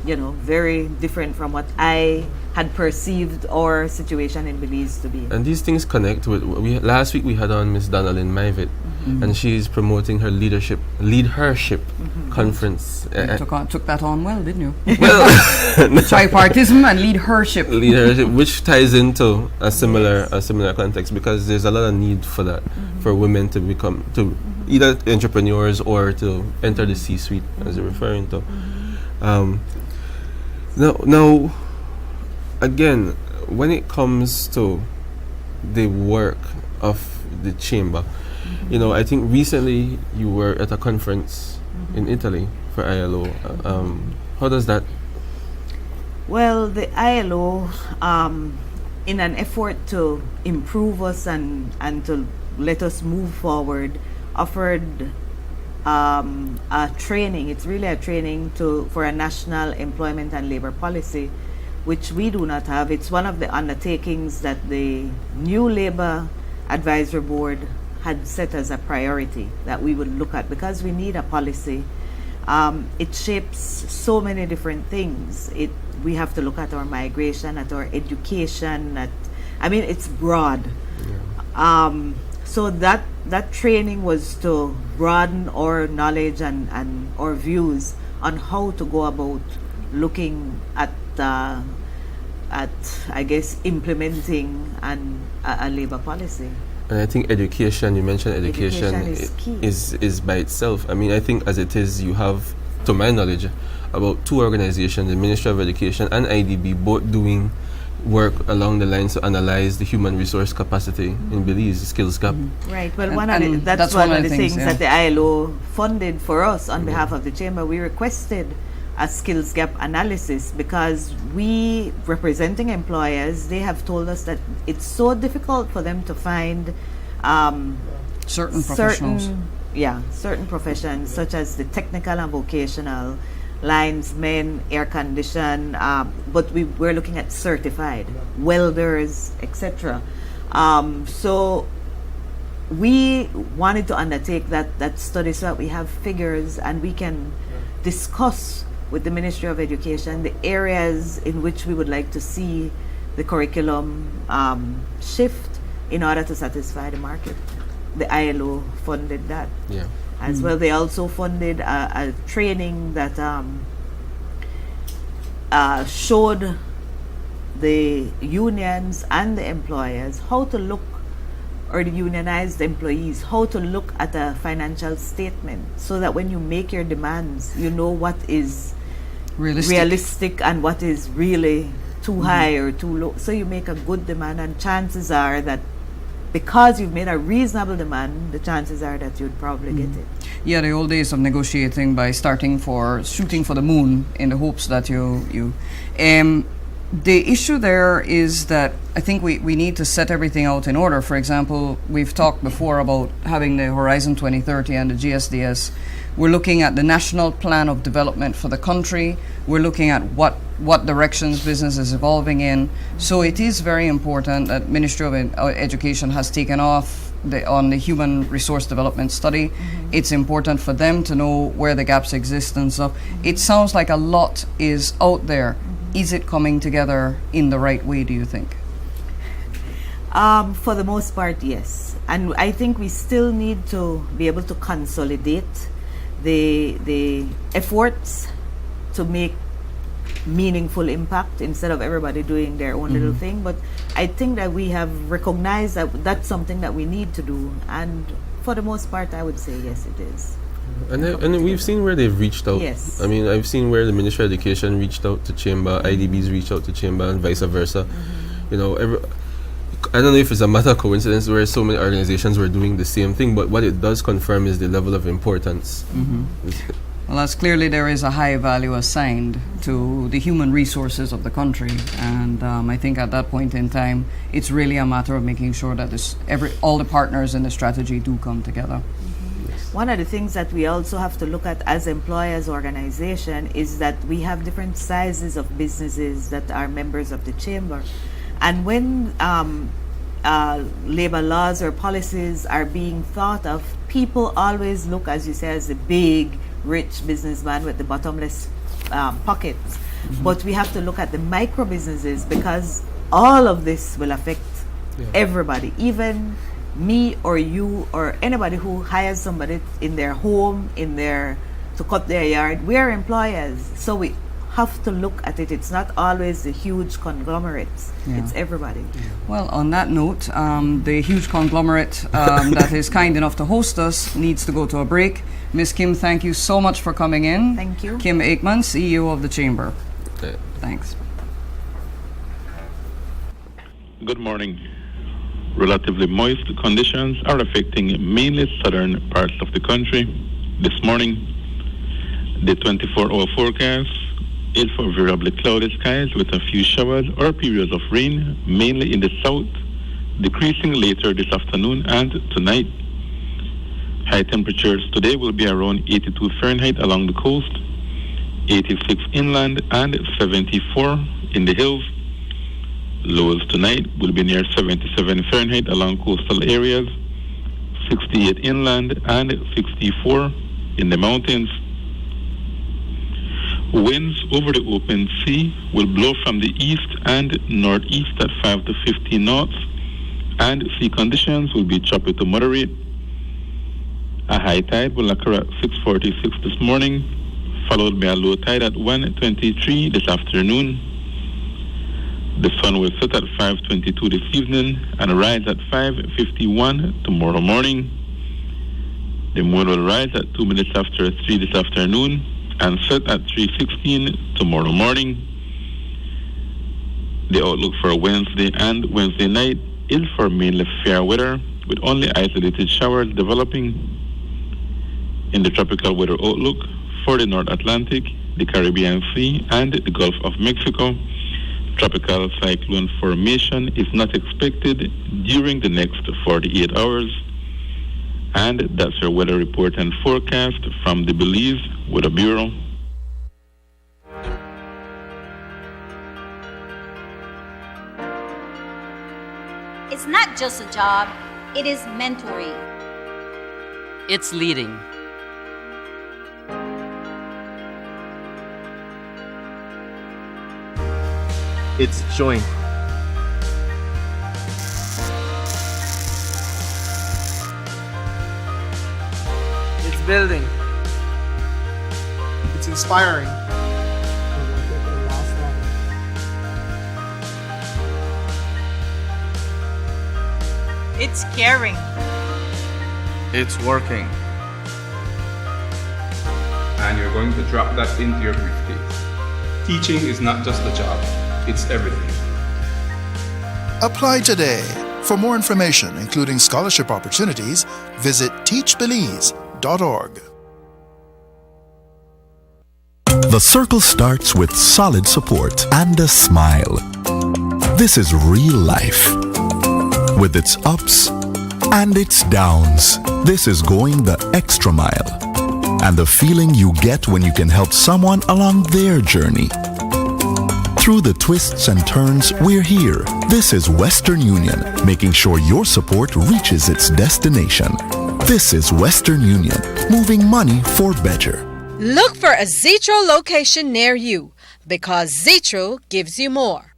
very different from what I had perceived our situation in Belize to be. And these things connect with last week we had on Miss Donalyn Myvitt, and she's promoting her leadership conference. You took that on well, didn't you? Well, Tripartism and leadership. leadership, which ties into a similar context, because there's a lot of need for that, for women to become either entrepreneurs or to enter the C-suite, as you're referring to. Now, again, when it comes to the work of the chamber, I think recently you were at a conference in Italy for ILO. How does that? Well, the ILO, in an effort to improve us and to let us move forward, offered a training. It's really a training for a national employment and labor policy, which we do not have. It's one of the undertakings that the new Labor Advisory Board had set as a priority that we would look at, because we need a policy. It shapes so many different things. We have to look at our migration, at our education, it's broad. Yeah. So that training was to broaden our knowledge and our views on how to go about looking at I guess implementing a labor policy. And I think education, you mentioned education is key. is by itself. I think as it is, you have, to my knowledge, about two organizations, the Ministry of Education and IDB, both doing work along the lines to analyze the human resource capacity in Belize, the skills gap. Right. Well, that's one of the things yeah, that the ILO funded for us on behalf of the chamber. We requested a skills gap analysis because we, representing employers, they have told us that it's so difficult for them to find certain professionals. Certain professions such as the technical and vocational, linesmen, air condition, but we're looking at certified welders, etc. So we wanted to undertake that study so that we have figures and we can discuss with the Ministry of Education the areas in which we would like to see the curriculum shift in order to satisfy the market. The ILO funded that. Yeah. As well, they also funded a training that showed the unions and the employers how to look, or the unionized employees, how to look at a financial statement so that when you make your demands, you know what is realistic and what is really too high or too low. So you make a good demand, and chances are that because you've made a reasonable demand, the chances are that you'd probably get it. Yeah, the old days of negotiating by shooting for the moon in the hopes that you the issue there is that I think we need to set everything out in order. For example, we've talked before about having the Horizon 2030 and the GSDS. We're looking at the national plan of development for the country. We're looking at what directions business is evolving in. So it is very important that Ministry of Education has taken off on the human resource development study. It's important for them to know where the gaps exist and stuff. It sounds like a lot is out there. Is it coming together in the right way, do you think? For the most part, yes. And I think we still need to be able to consolidate the efforts to make meaningful impact instead of everybody doing their own little thing. But I think that we have recognized that that's something that we need to do. And for the most part, I would say yes, it is. And we've seen where they've reached out. Yes. I've seen where the Ministry of Education reached out to Chamber, IDB's reached out to Chamber, and vice versa. I don't know if it's a matter of coincidence where so many organizations were doing the same thing, but what it does confirm is the level of importance. Well, as clearly there is a high value assigned to the human resources of the country, and I think at that point in time, it's really a matter of making sure that all the partners in the strategy do come together. One of the things that we also have to look at as employers organization is that we have different sizes of businesses that are members of the chamber. And when labor laws or policies are being thought of, people always look, as you say, as the big, rich businessman with the bottomless pockets. But we have to look at the micro businesses, because all of this will affect everybody, even me or you or anybody who hires somebody in their home, to cut their yard. We are employers, so we have to look at it. It's not always the huge conglomerates. It's everybody. Well, on that note, the huge conglomerate that is kind enough to host us needs to go to a break. Ms. Kim, thank you so much for coming in. Thank you. Kim Aikman, CEO of the Chamber. Okay. Thanks. Good morning. Relatively moist conditions are affecting mainly southern parts of the country. This morning, the 24-hour forecast is for variably cloudy skies with a few showers or periods of rain, mainly in the south, decreasing later this afternoon and tonight. High temperatures today will be around 82 Fahrenheit along the coast, 86 inland, and 74 in the hills. Lows tonight will be near 77 Fahrenheit along coastal areas, 68 inland, and 64 in the mountains. Winds over the open sea will blow from the east and northeast at 5 to 15 knots, and sea conditions will be choppy to moderate. A high tide will occur at 6:46 this morning, followed by a low tide at 1:23 this afternoon. The sun will set at 5:22 this evening and rise at 5:51 tomorrow morning. The moon will rise at 2 minutes after 3 this afternoon and set at 3:16 tomorrow morning. The outlook for Wednesday and Wednesday night is for mainly fair weather, with only isolated showers developing. In the tropical weather outlook for the North Atlantic, the Caribbean Sea, and the Gulf of Mexico, tropical cyclone formation is not expected during the next 48 hours. And that's your weather report and forecast from the Belize Weather Bureau. It's not just a job, it is mentoring. It's leading. It's showing. It's building. It's inspiring. It's caring. It's working. And you're going to drop that into your briefcase. Teaching is not just a job, it's everything. Apply today. For more information, including scholarship opportunities, visit teachbelize.org. The circle starts with solid support and a smile. This is real life. With its ups and its downs. This is going the extra mile. And the feeling you get when you can help someone along their journey. Through the twists and turns, we're here. This is Western Union, making sure your support reaches its destination. This is Western Union, moving money for better. Look for a Zetro location near you, because Zetro gives you more.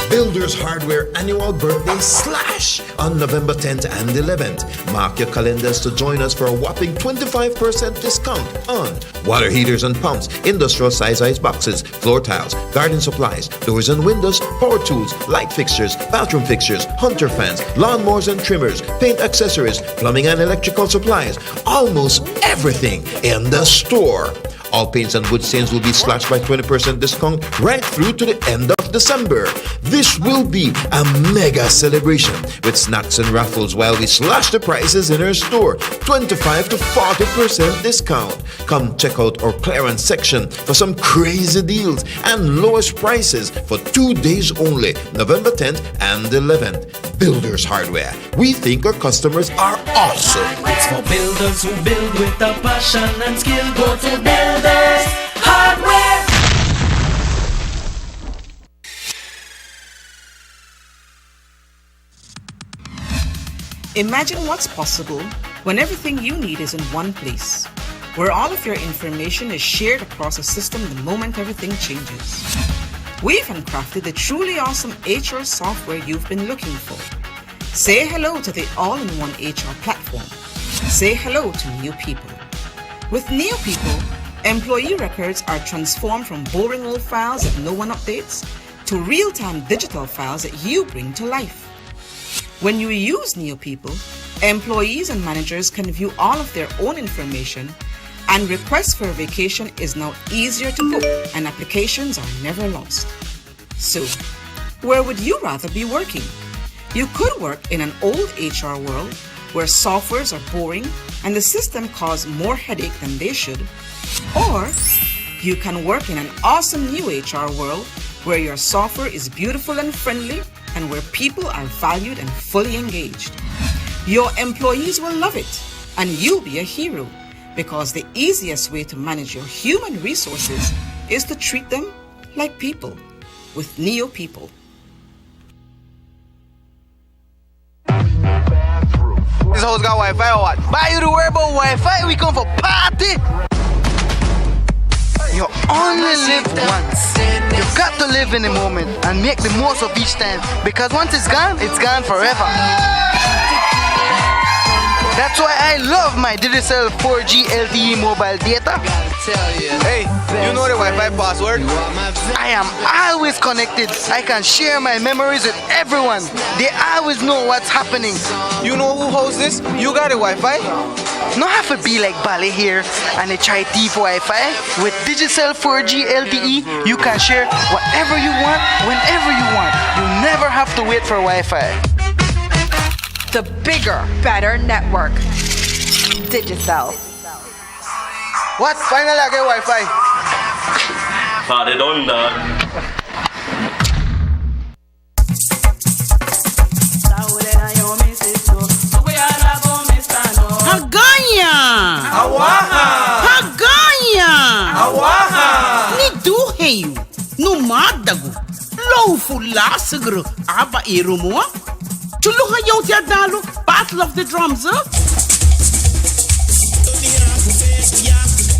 Builders Hardware Annual Birthday Slash on November 10th and 11th. Mark your calendars to join us for a whopping 25% discount on water heaters and pumps, industrial size ice boxes, floor tiles, garden supplies, doors and windows, power tools, light fixtures, bathroom fixtures, hunter fans, lawnmowers and trimmers, paint accessories, plumbing and electrical supplies. Almost everything in the store. All paints and wood stains will be slashed by 20% discount right through to the end of December. This will be a mega celebration with snacks and raffles while we slash the prices in our store. 25 to 40% discount. Come check out our clearance section for some crazy deals and lowest prices for 2 days only, November 10th and 11th. Builders Hardware. We think our customers are awesome. It's for builders who build with a passion and skill. Go to Builders Hardware. Imagine what's possible when everything you need is in one place, where all of your information is shared across a system the moment everything changes. We've handcrafted the truly awesome HR software you've been looking for. Say hello to the all-in-one HR platform. Say hello to New People. With New People, employee records are transformed from boring old files that no one updates to real-time digital files that you bring to life. When you use New People, employees and managers can view all of their own information, and requests for a vacation is now easier to book, and applications are never lost. So, where would you rather be working? You could work in an old HR world where softwares are boring and the system causes more headache than they should. Or you can work in an awesome new HR world where your software is beautiful and friendly and where people are valued and fully engaged. Your employees will love it and you'll be a hero, because the easiest way to manage your human resources is to treat them like people with Neo People. This house got Wi-Fi or what? Buy you to worry about Wi-Fi, we come for party. You only live once. You've got to live in the moment and make the most of each time, because once it's gone forever. That's why I love my Digicel 4G LTE mobile data. Hey, you know the Wi-Fi password? I am always connected. I can share my memories with everyone. They always know what's happening. You know who hosts this? You got a Wi-Fi? Not have to be like Bali here and they try thief Wi-Fi. With Digicel 4G LTE, you can share whatever you want, whenever you want. You never have to wait for Wi-Fi. The bigger, better network. Digicel. What? Finally I get Wi-Fi. They done that. Haganya! Awaha! Haganya! Awaha! Ni duheyu, no madagu, low fulasagro, aba erumoa. Chuluha yotia dalu, Battle of the Drums, huh?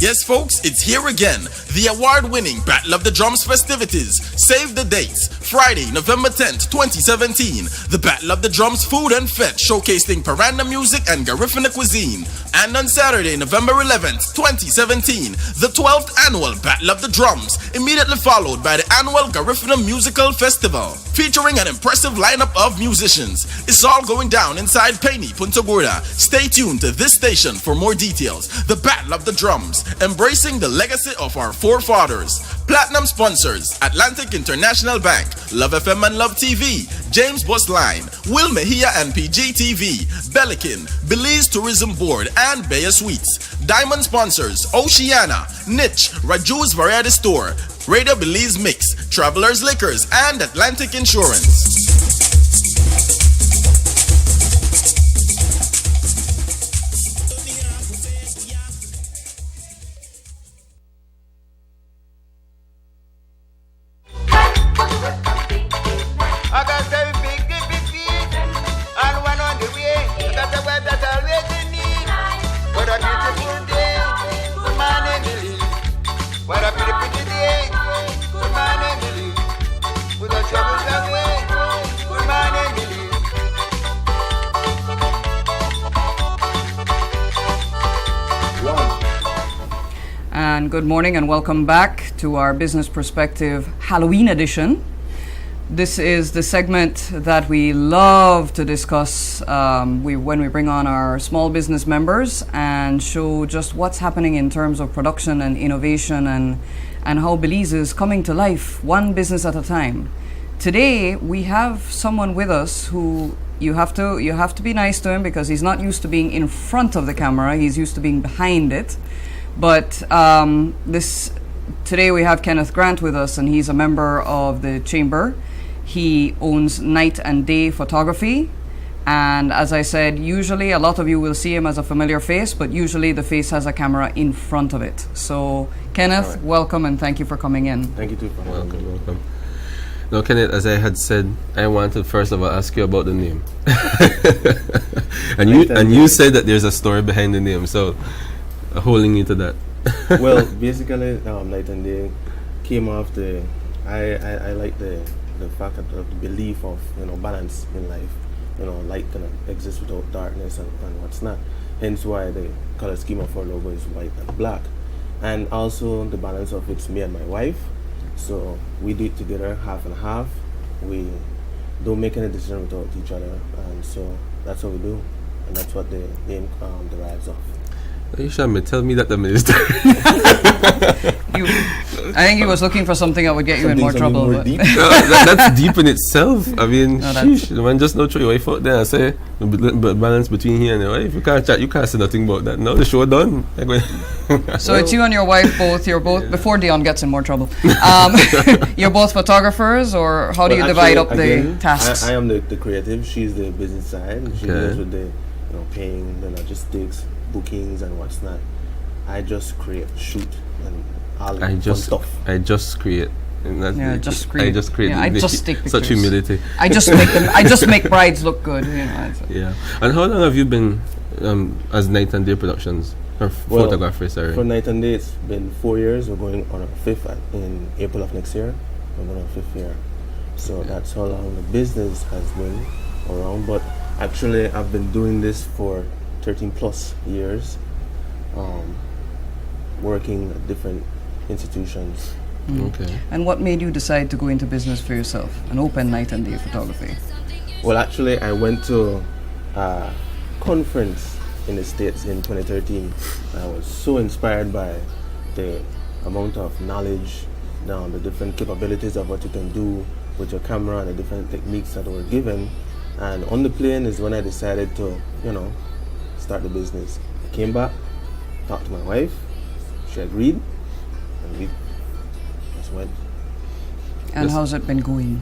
Yes, folks, it's here again. The award-winning Battle of the Drums festivities. Save the dates. Friday, November 10th, 2017. The Battle of the Drums Food and Fete, showcasing Paranda music and Garifuna cuisine. And on Saturday, November 11th, 2017, the 12th annual Battle of the Drums, immediately followed by the annual Garifuna Musical Festival, featuring an impressive lineup of musicians. It's all going down inside Penny, Punta Gorda. Stay tuned to this station for more details. The Battle of the Drums, embracing the legacy of our forefathers. Platinum sponsors: Atlantic International Bank, Love FM and Love TV, James Bus Line, Will Mejia and PGTV, Belikin, Belize Tourism Board, and Bayer Sweets. Diamond sponsors: Oceana, Niche, Raju's Variety Store, Radio Belize Mix, Travelers Liquors, and Atlantic Insurance. And good morning and welcome back to our Business Perspective Halloween edition. This is the segment that we love to discuss when we bring on our small business members and show just what's happening in terms of production and innovation and how Belize is coming to life one business at a time. Today we have someone with us who you have to be nice to him because he's not used to being in front of the camera, he's used to being behind it. But today we have Kenneth Grant with us, and he's a member of the chamber. He owns Night and Day Photography, and as I said, usually a lot of you will see him as a familiar face, but usually the face has a camera in front of it. So Kenneth, welcome and thank you for coming in. Thank you too. Welcome. Now, Kenneth, as I had said, I wanted first of all ask you about the name, and you said that there's a story behind the name, so holding you to that. Well, basically, Night and Day came off the. I like the fact of the belief of balance in life. Light cannot exist without darkness and what's not. Hence why the color scheme of our logo is white and black, and also the balance of it's me and my wife. So we do it together, half and half. We don't make any decision without each other, and so that's what we do, and that's what the name derives of. You should tell me that the minister. I think he was looking for something that would get you in more trouble. No, that's deep in itself. I mean, sheesh, the man just not throw your wife out there and say the balance between he and your wife. You can't chat. You can't say nothing about that. No, the show done. So it's you and your wife both. You're both before Dion gets in more trouble. You're both photographers, or how do you divide up the tasks? I am the creative. She's the business side. She deals with the paying, the logistics, bookings, and what's not. I just create, shoot, and all fun stuff. I just create. Just create. I just create. Yeah, I just take pictures. Such humility. I just make them. I just make brides look good. Yeah. And how long have you been as Night and Day Productions or photographer? Sorry. For Night and Day, it's been 4 years. We're going on our 5th in April of next year. We're going on our 5th year. So that's how long the business has been around. But actually, I've been doing this for 13 plus years, working at different institutions. Okay. And what made you decide to go into business for yourself and open Night and Day Photography? Well, actually, I went to a conference in the States in 2013. I was so inspired by the amount of knowledge, the different capabilities of what you can do with your camera and the different techniques that were given. And on the plane is when I decided to, start the business. I came back, talked to my wife, she agreed, and we just went. And how's it been going?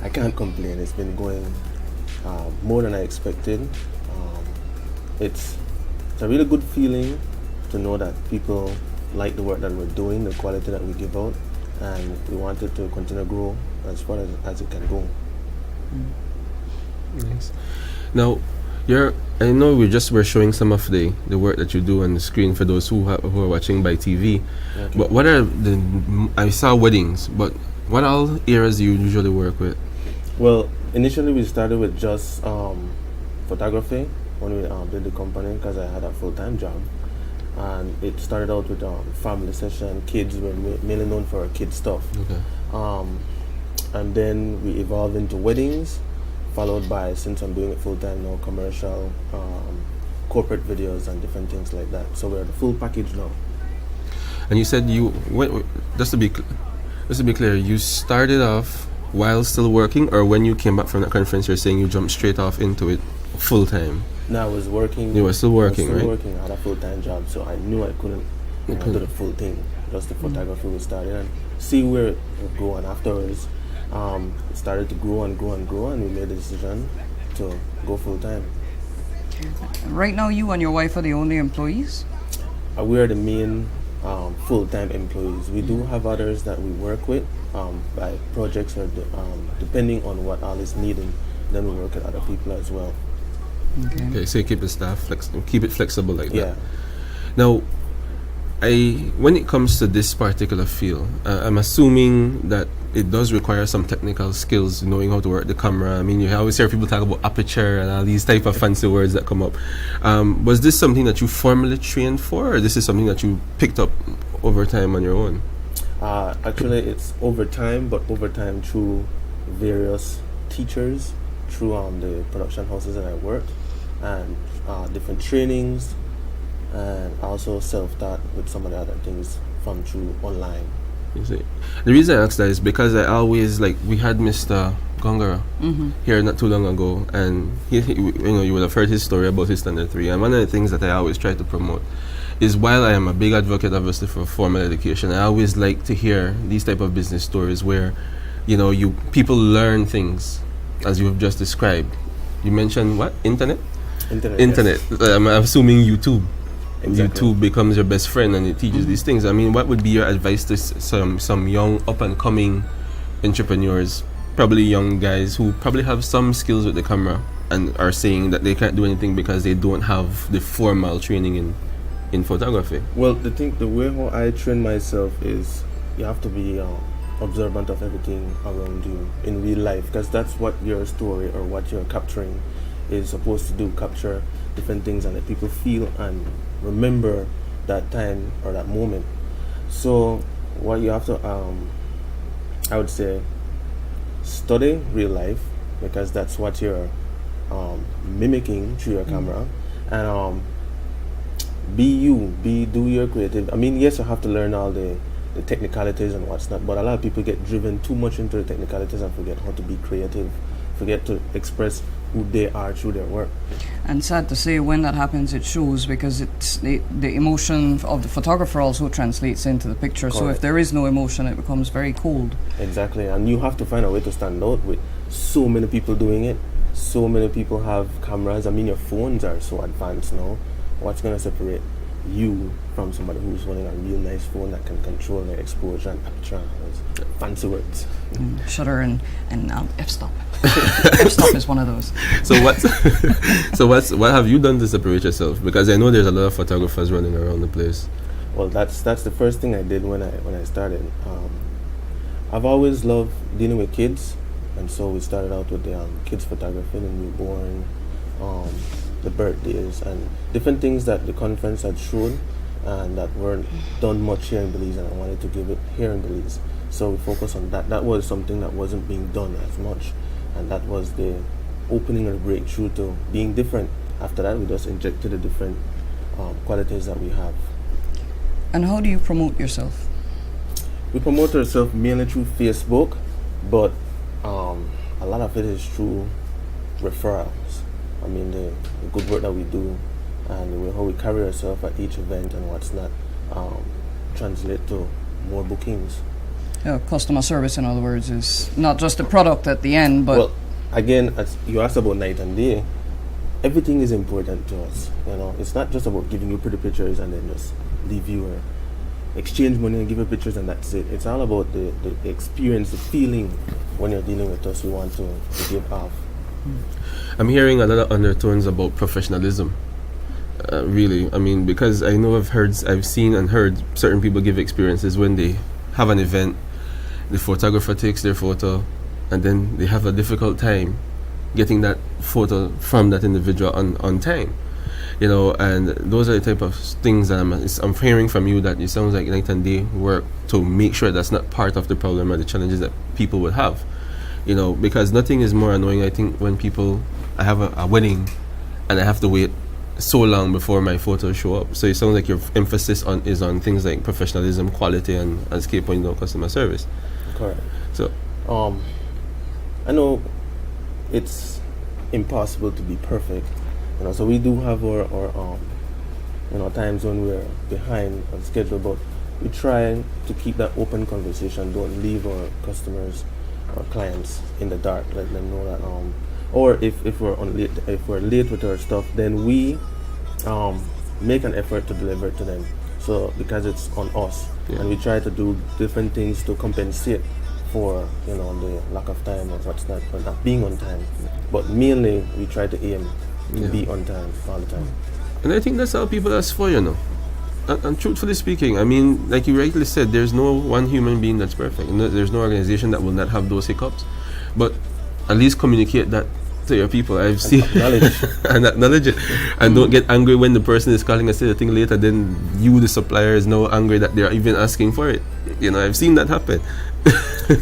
I can't complain. It's been going more than I expected. It's a really good feeling to know that people like the work that we're doing, the quality that we give out, and we want it to continue to grow as far as it can go. Nice. Now, I know we're showing some of the work that you do on the screen for those who are watching by TV. Okay. But what are I saw weddings, but what all areas do you usually work with? Well, initially we started with just photography when we did the company, because I had a full-time job. And it started out with family session. Kids were mainly known for kids stuff. Okay. And then we evolved into weddings, followed by, since I'm doing it full-time now, commercial, corporate videos and different things like that. So we're the full package now. And you said just to be clear, you started off while still working, or when you came back from that conference, you're saying you jumped straight off into it full-time? No, I was working. You were still working, right? Working. I had a full-time job, so I knew I couldn't do the full thing. Just the photography we started and see where it would go. And afterwards, it started to grow and grow and grow, and we made the decision to go full-time. Right now, you and your wife are the only employees? We are the main full-time employees. We do have others that we work with by projects, or depending on what all is needed. Then we work with other people as well. Okay, so you keep the staff keep it flexible like that. Now, when it comes to this particular field, I'm assuming that it does require some technical skills, knowing how to work the camera. I mean, you always hear people talk about aperture and all these type of fancy words that come up. Was this something that you formally trained for, or this is something that you picked up over time on your own? Actually, it's over time, but over time through various teachers, through the production houses that I worked, and different trainings, and also self-taught with some of the other things from through online. You see, the reason I asked that is because I always we had Mr. Gongara here not too long ago, and he you would have heard his story about his standard 3. And one of the things that I always try to promote is, while I am a big advocate obviously for formal education, I always like to hear these type of business stories where people learn things as you have just described. You mentioned what? Internet. Yes. I'm assuming YouTube. Exactly. YouTube becomes your best friend and it teaches these things. I mean, what would be your advice to some young up and coming entrepreneurs, probably young guys who probably have some skills with the camera and are saying that they can't do anything because they don't have the formal training in photography? Well, the way how I train myself is you have to be observant of everything around you in real life, because that's what your story or what you're capturing is supposed to do, capture different things and let people feel and remember that time or that moment. So what you have to I would say study real life, because that's what you're mimicking through your camera, and do your creative. I mean, yes, you have to learn all the technicalities and what's not, but a lot of people get driven too much into the technicalities and forget how to be creative, forget to express who they are through their work. And sad to say, when that happens, it shows, because it's the emotion of the photographer also translates into the picture. Correct. So if there is no emotion, it becomes very cold. Exactly, and you have to find a way to stand out with so many people doing it. So many people have cameras. I mean, your phones are so advanced now. What's going to separate you from somebody who's holding a real nice phone that can control the exposure and aperture and all those fancy words? Shutter and f-stop. F-stop is one of those. So what have you done to separate yourself? Because I know there's a lot of photographers running around the place. Well, that's the first thing I did when I started. I've always loved dealing with kids, and so we started out with the kids photography, the newborn, the birthdays, and different things that the conference had shown and that weren't done much here in Belize, and I wanted to give it here in Belize. So we focused on that. That was something that wasn't being done as much, and that was the opening or breakthrough to being different. After that, we just injected the different qualities that we have. And how do you promote yourself? We promote ourselves mainly through Facebook, but a lot of it is through referrals. I mean, the good work that we do and the way how we carry ourselves at each event and what's not translate to more bookings. Customer service, in other words, is not just the product at the end, but... Well, again, as you asked about night and day, everything is important to us. You know, it's not just about giving you pretty pictures and then just leave you or exchange money and give you pictures and that's it. It's all about the experience, the feeling when you're dealing with us. We want to give off. I'm hearing a lot of undertones about professionalism. Really, I mean, because I know I've seen and heard certain people give experiences when they have an event, the photographer takes their photo, and then they have a difficult time getting that photo from that individual on time. You know, and those are the type of things that I'm hearing from you, that it sounds like night and day work to make sure that's not part of the problem or the challenges that people would have. You know, because nothing is more annoying, I think, when I have a wedding and I have to wait so long before my photos show up. So it sounds like your emphasis is on things like professionalism, quality, and as Kay pointed out, customer service. Correct. So, I know it's impossible to be perfect. You know, so we do have our times when we're behind on schedule, but we try to keep that open conversation. Don't leave our customers or clients in the dark. Let them know that or if we're late with our stuff, then we make an effort to deliver it to them. So because it's on us, and we try to do different things to compensate for the lack of time or what's not, or not being on time. But mainly we try to aim to be on time all the time. And I think that's how people ask for, And truthfully speaking, I mean, like you rightly said, there's no one human being that's perfect. There's no organization that will not have those hiccups. But at least communicate that to your people. I've seen and acknowledge it. And don't get angry when the person is calling and say the thing later, then you, the supplier, is now angry that they're even asking for it. I've seen that happen.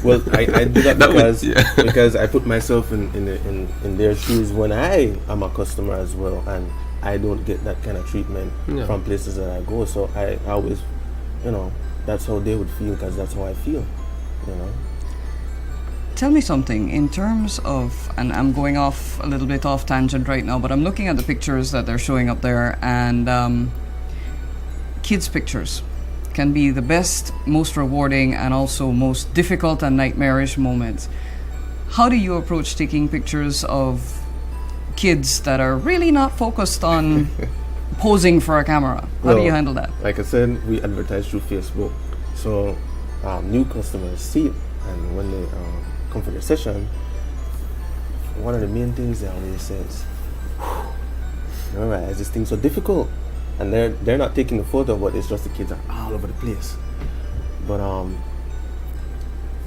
Well, I do that because I put myself in their shoes when I am a customer as well, and I don't get that kind of treatment from places that I go. So I always, that's how they would feel, because that's how I feel, Tell me something in terms of, and I'm going off a little bit off tangent right now, but I'm looking at the pictures that they're showing up there, and kids' pictures can be the best, most rewarding, and also most difficult and nightmarish moments. How do you approach taking pictures of kids that are really not focused on posing for a camera? How do you handle that? Like I said, we advertise through Facebook, so new customers see it and when they come for their session, one of the main things they always says, remember, is this thing so difficult? And they're not taking the photo, but it's just the kids are all over the place. But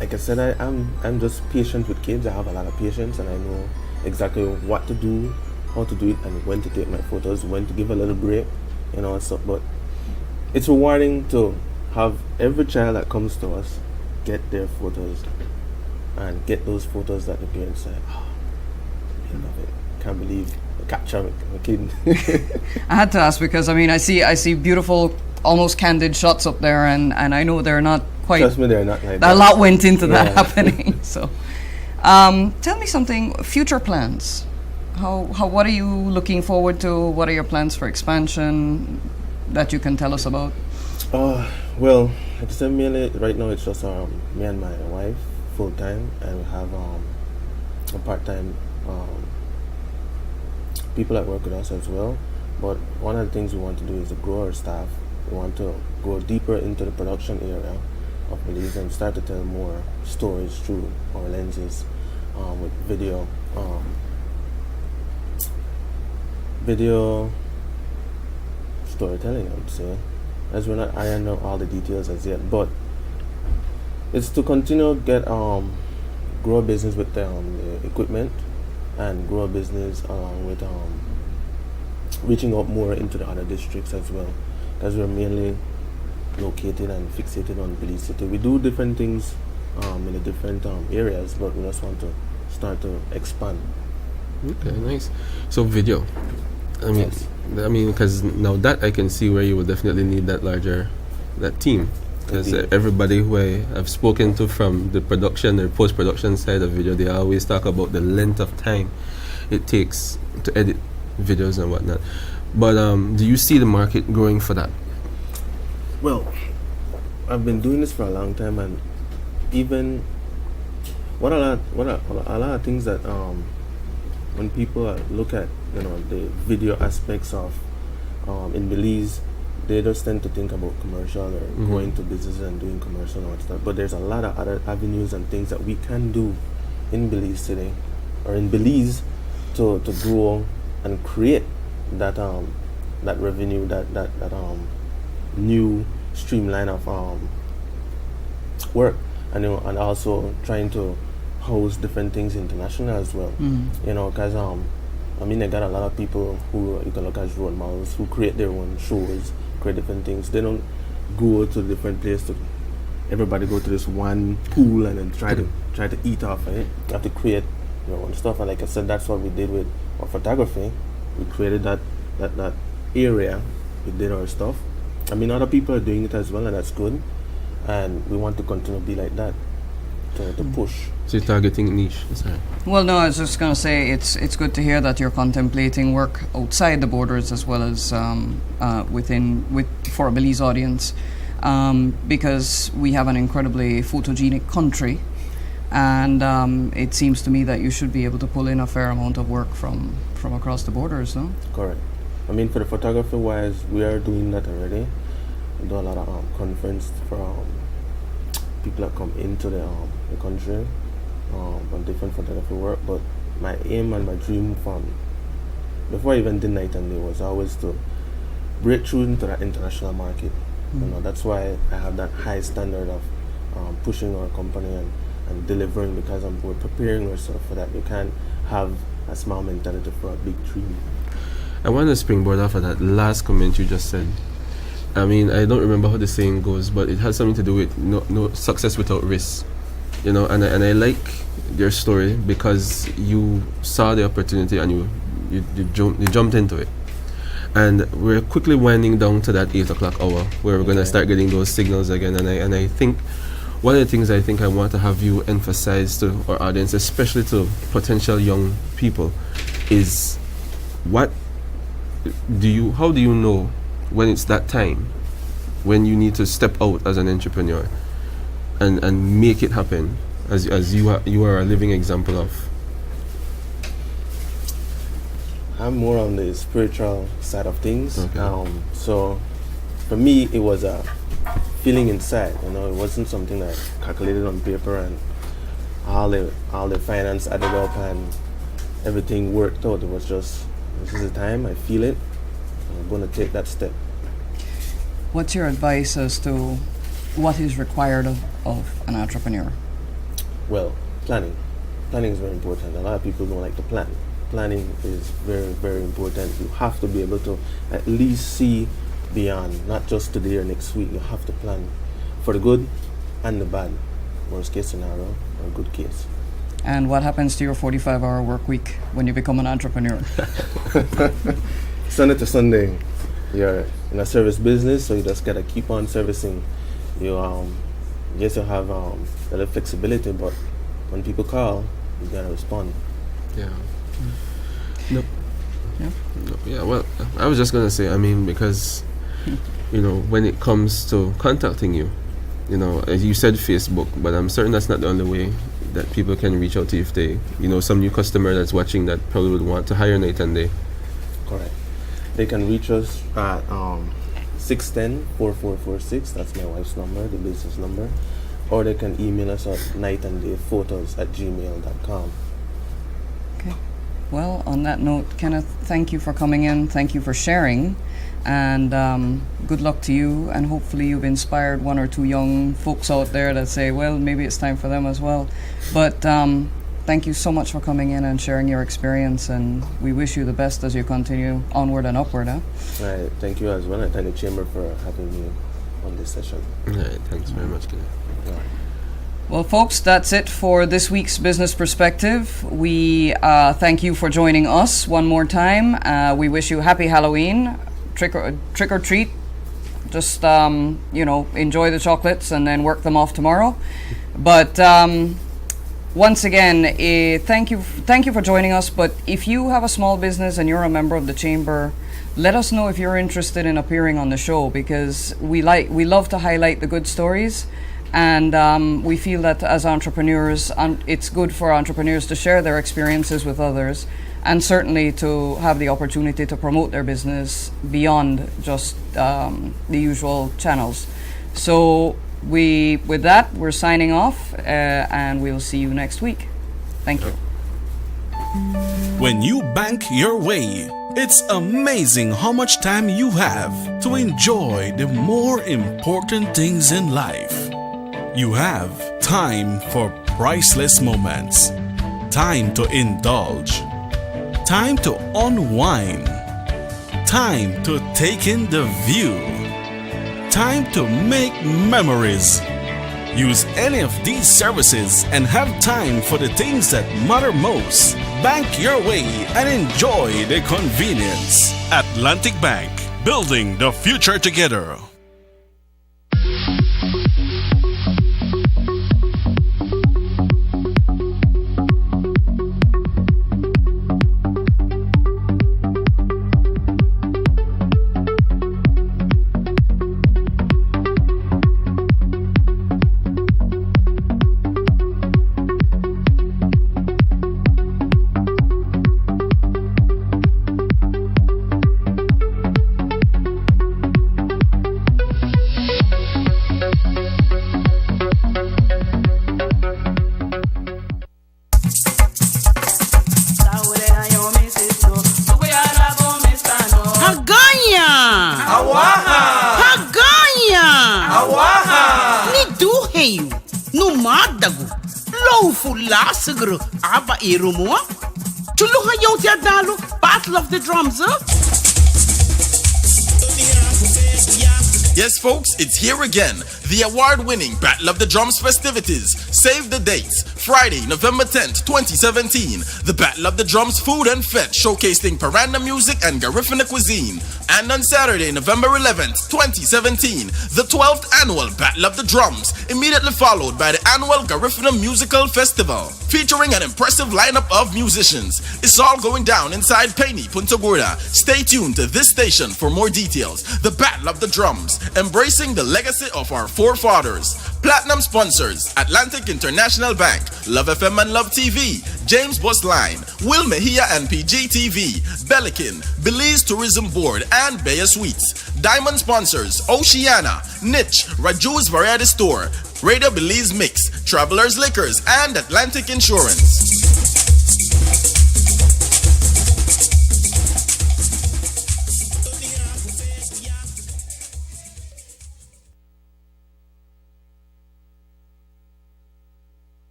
like I said, I'm just patient with kids. I have a lot of patience, and I know exactly what to do, how to do it, and when to take my photos, when to give a little break, you know. So, but it's rewarding to have every child that comes to us get their photos and get those photos that the parents say, oh, I love it. Can't believe the capture I'm kidding. I had to ask because I see beautiful, almost candid shots up there, and I know they're not quite. Trust me, they're not like that. A lot went into that happening. So, tell me something. Future plans. What are you looking forward to? What are your plans for expansion that you can tell us about? Well, like I said, mainly right now it's just me and my wife full time, and we have a part time people that work with us as well. But one of the things we want to do is to grow our staff. We want to go deeper into the production area of Belize and start to tell more stories through our lenses with video storytelling, I would say, as we're not ironing out all the details as yet. But it's to continue get grow a business with the equipment, and grow a business along with reaching out more into the other districts as well, because we're mainly located and fixated on Belize City. We do different things in the different areas, but we just want to start to expand. Okay, nice. So video, because now that I can see where you will definitely need that team, because everybody who I've spoken to from the production or post-production side of video, they always talk about the length of time it takes to edit videos and whatnot. But do you see the market growing for that? Well, I've been doing this for a long time, and even a lot of things that when people look at the video aspects of in Belize, they just tend to think about commercial or going to businesses and doing commercial and stuff. But there's a lot of other avenues and things that we can do in Belize today, or in Belize, to grow and create that revenue, that new streamline of work, and also trying to host different things international as well. Because I got a lot of people who you can look at as role models who create their own shows, create different things. They don't go to different places. Everybody go to this one pool and then try to eat off of it. You have to create your own stuff, and like I said, that's what we did with our photography. We created that area. We did our stuff. Other people are doing it as well, and that's good. And we want to continue to be like that, to push. So you're targeting niche. Sorry. Well, no, I was just going to say it's good to hear that you're contemplating work outside the borders as well as for a Belize audience, because we have an incredibly photogenic country, and it seems to me that you should be able to pull in a fair amount of work from across the borders, no? Correct. For the photography wise, we are doing that already. We do a lot of conference for people that come into the country on different photography work. But my aim and my dream from before I even did night and day was always to break through into that international market. That's why I have that high standard of pushing our company and delivering, because we're preparing ourselves for that. We can't have a small mentality for a big dream. I want to springboard off of that last comment you just said. I don't remember how the saying goes, but it has something to do with no success without risk. And I like your story because you saw the opportunity and you jumped into it. And we're quickly winding down to that 8 o'clock hour where we're going to start getting those signals again. And I think one of the things I want to have you emphasize to our audience, especially to potential young people, is how do you know when it's that time, when you need to step out as an entrepreneur and make it happen, as you are a living example of? I'm more on the spiritual side of things. Okay. So for me, it was a feeling inside. You know, it wasn't something that I calculated on paper and all the finance added up and everything worked out. It was just, this is the time, I feel it, I'm going to take that step. What's your advice as to what is required of an entrepreneur? Well, planning. Planning is very important. A lot of people don't like to plan. Planning is very, very important. You have to be able to at least see beyond, not just today or next week. You have to plan for the good and the bad. Worst case scenario or good case. And what happens to your 45-hour work week when you become an entrepreneur? Sunday to Sunday, you're in a service business, so you just gotta keep on servicing. You yes, you have a little flexibility, but when people call, you gotta respond. Yeah. No. Yeah. No. Yeah. Well, I was just gonna say, I mean, because you know, when it comes to contacting you, you know, as you said Facebook, but I'm certain that's not the only way that people can reach out to you if they, you know, some new customer that's watching that probably would want to hire Night and Day. Correct. They can reach us at 610-4446. That's my wife's number, the business number. Or they can email us at nightanddayphotos@gmail.com. Okay. Well, on that note, Kenneth, thank you for coming in. Thank you for sharing. And good luck to you. And hopefully you've inspired one or two young folks out there that say, well, maybe it's time for them as well. But thank you so much for coming in and sharing your experience. And we wish you the best as you continue onward and upward. Huh? Right. Thank you as well. I thank the Chamber for having me on this session. All right. Thanks very much, Kenneth. Right. Well, folks, that's it for this week's Business Perspective. We thank you for joining us one more time. We wish you happy Halloween. Trick or treat. Just, you know, enjoy the chocolates and then work them off tomorrow. But once again, thank you for joining us. But if you have a small business and you're a member of the Chamber, let us know if you're interested in appearing on the show, because we love to highlight the good stories. And we feel that as entrepreneurs, it's good for entrepreneurs to share their experiences with others, and certainly to have the opportunity to promote their business beyond just the usual channels. So with that, we're signing off, and we'll see you next week. Thank you. When you bank your way, it's amazing how much time you have to enjoy the more important things in life. You have time for priceless moments, time to indulge, time to unwind, time to take in the view, time to make memories. Use any of these services and have time for the things that matter most. Bank your way and enjoy the convenience. Atlantic Bank, building the future together. Siguro aba irumo tuluha yaw ti adalo Battle of the Drums. Yes, folks, it's here again. The award-winning Battle of the Drums festivities. Save the dates. Friday, November 10th, 2017. The Battle of the Drums Food and Fete, showcasing Paranda music and Garifuna cuisine. And on Saturday, November 11th, 2017, the 12th annual Battle of the Drums, immediately followed by the annual Garifuna Musical Festival, featuring an impressive lineup of musicians. It's all going down inside Peñi, Punta Gorda. Stay tuned to this station for more details. The Battle of the Drums, embracing the legacy of our forefathers. Platinum sponsors: Atlantic International Bank, Love FM and Love TV, James Bus Line, Will Mejia and PGTV, Belikin, Belize Tourism Board, and Bayer Sweets. Diamond sponsors: Oceana, Niche, Raju's Variety Store, Radio Belize Mix, Travelers Liquors, and Atlantic Insurance.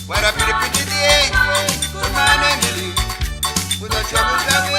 What a pretty day. Good morning, Billy. With the troubles away.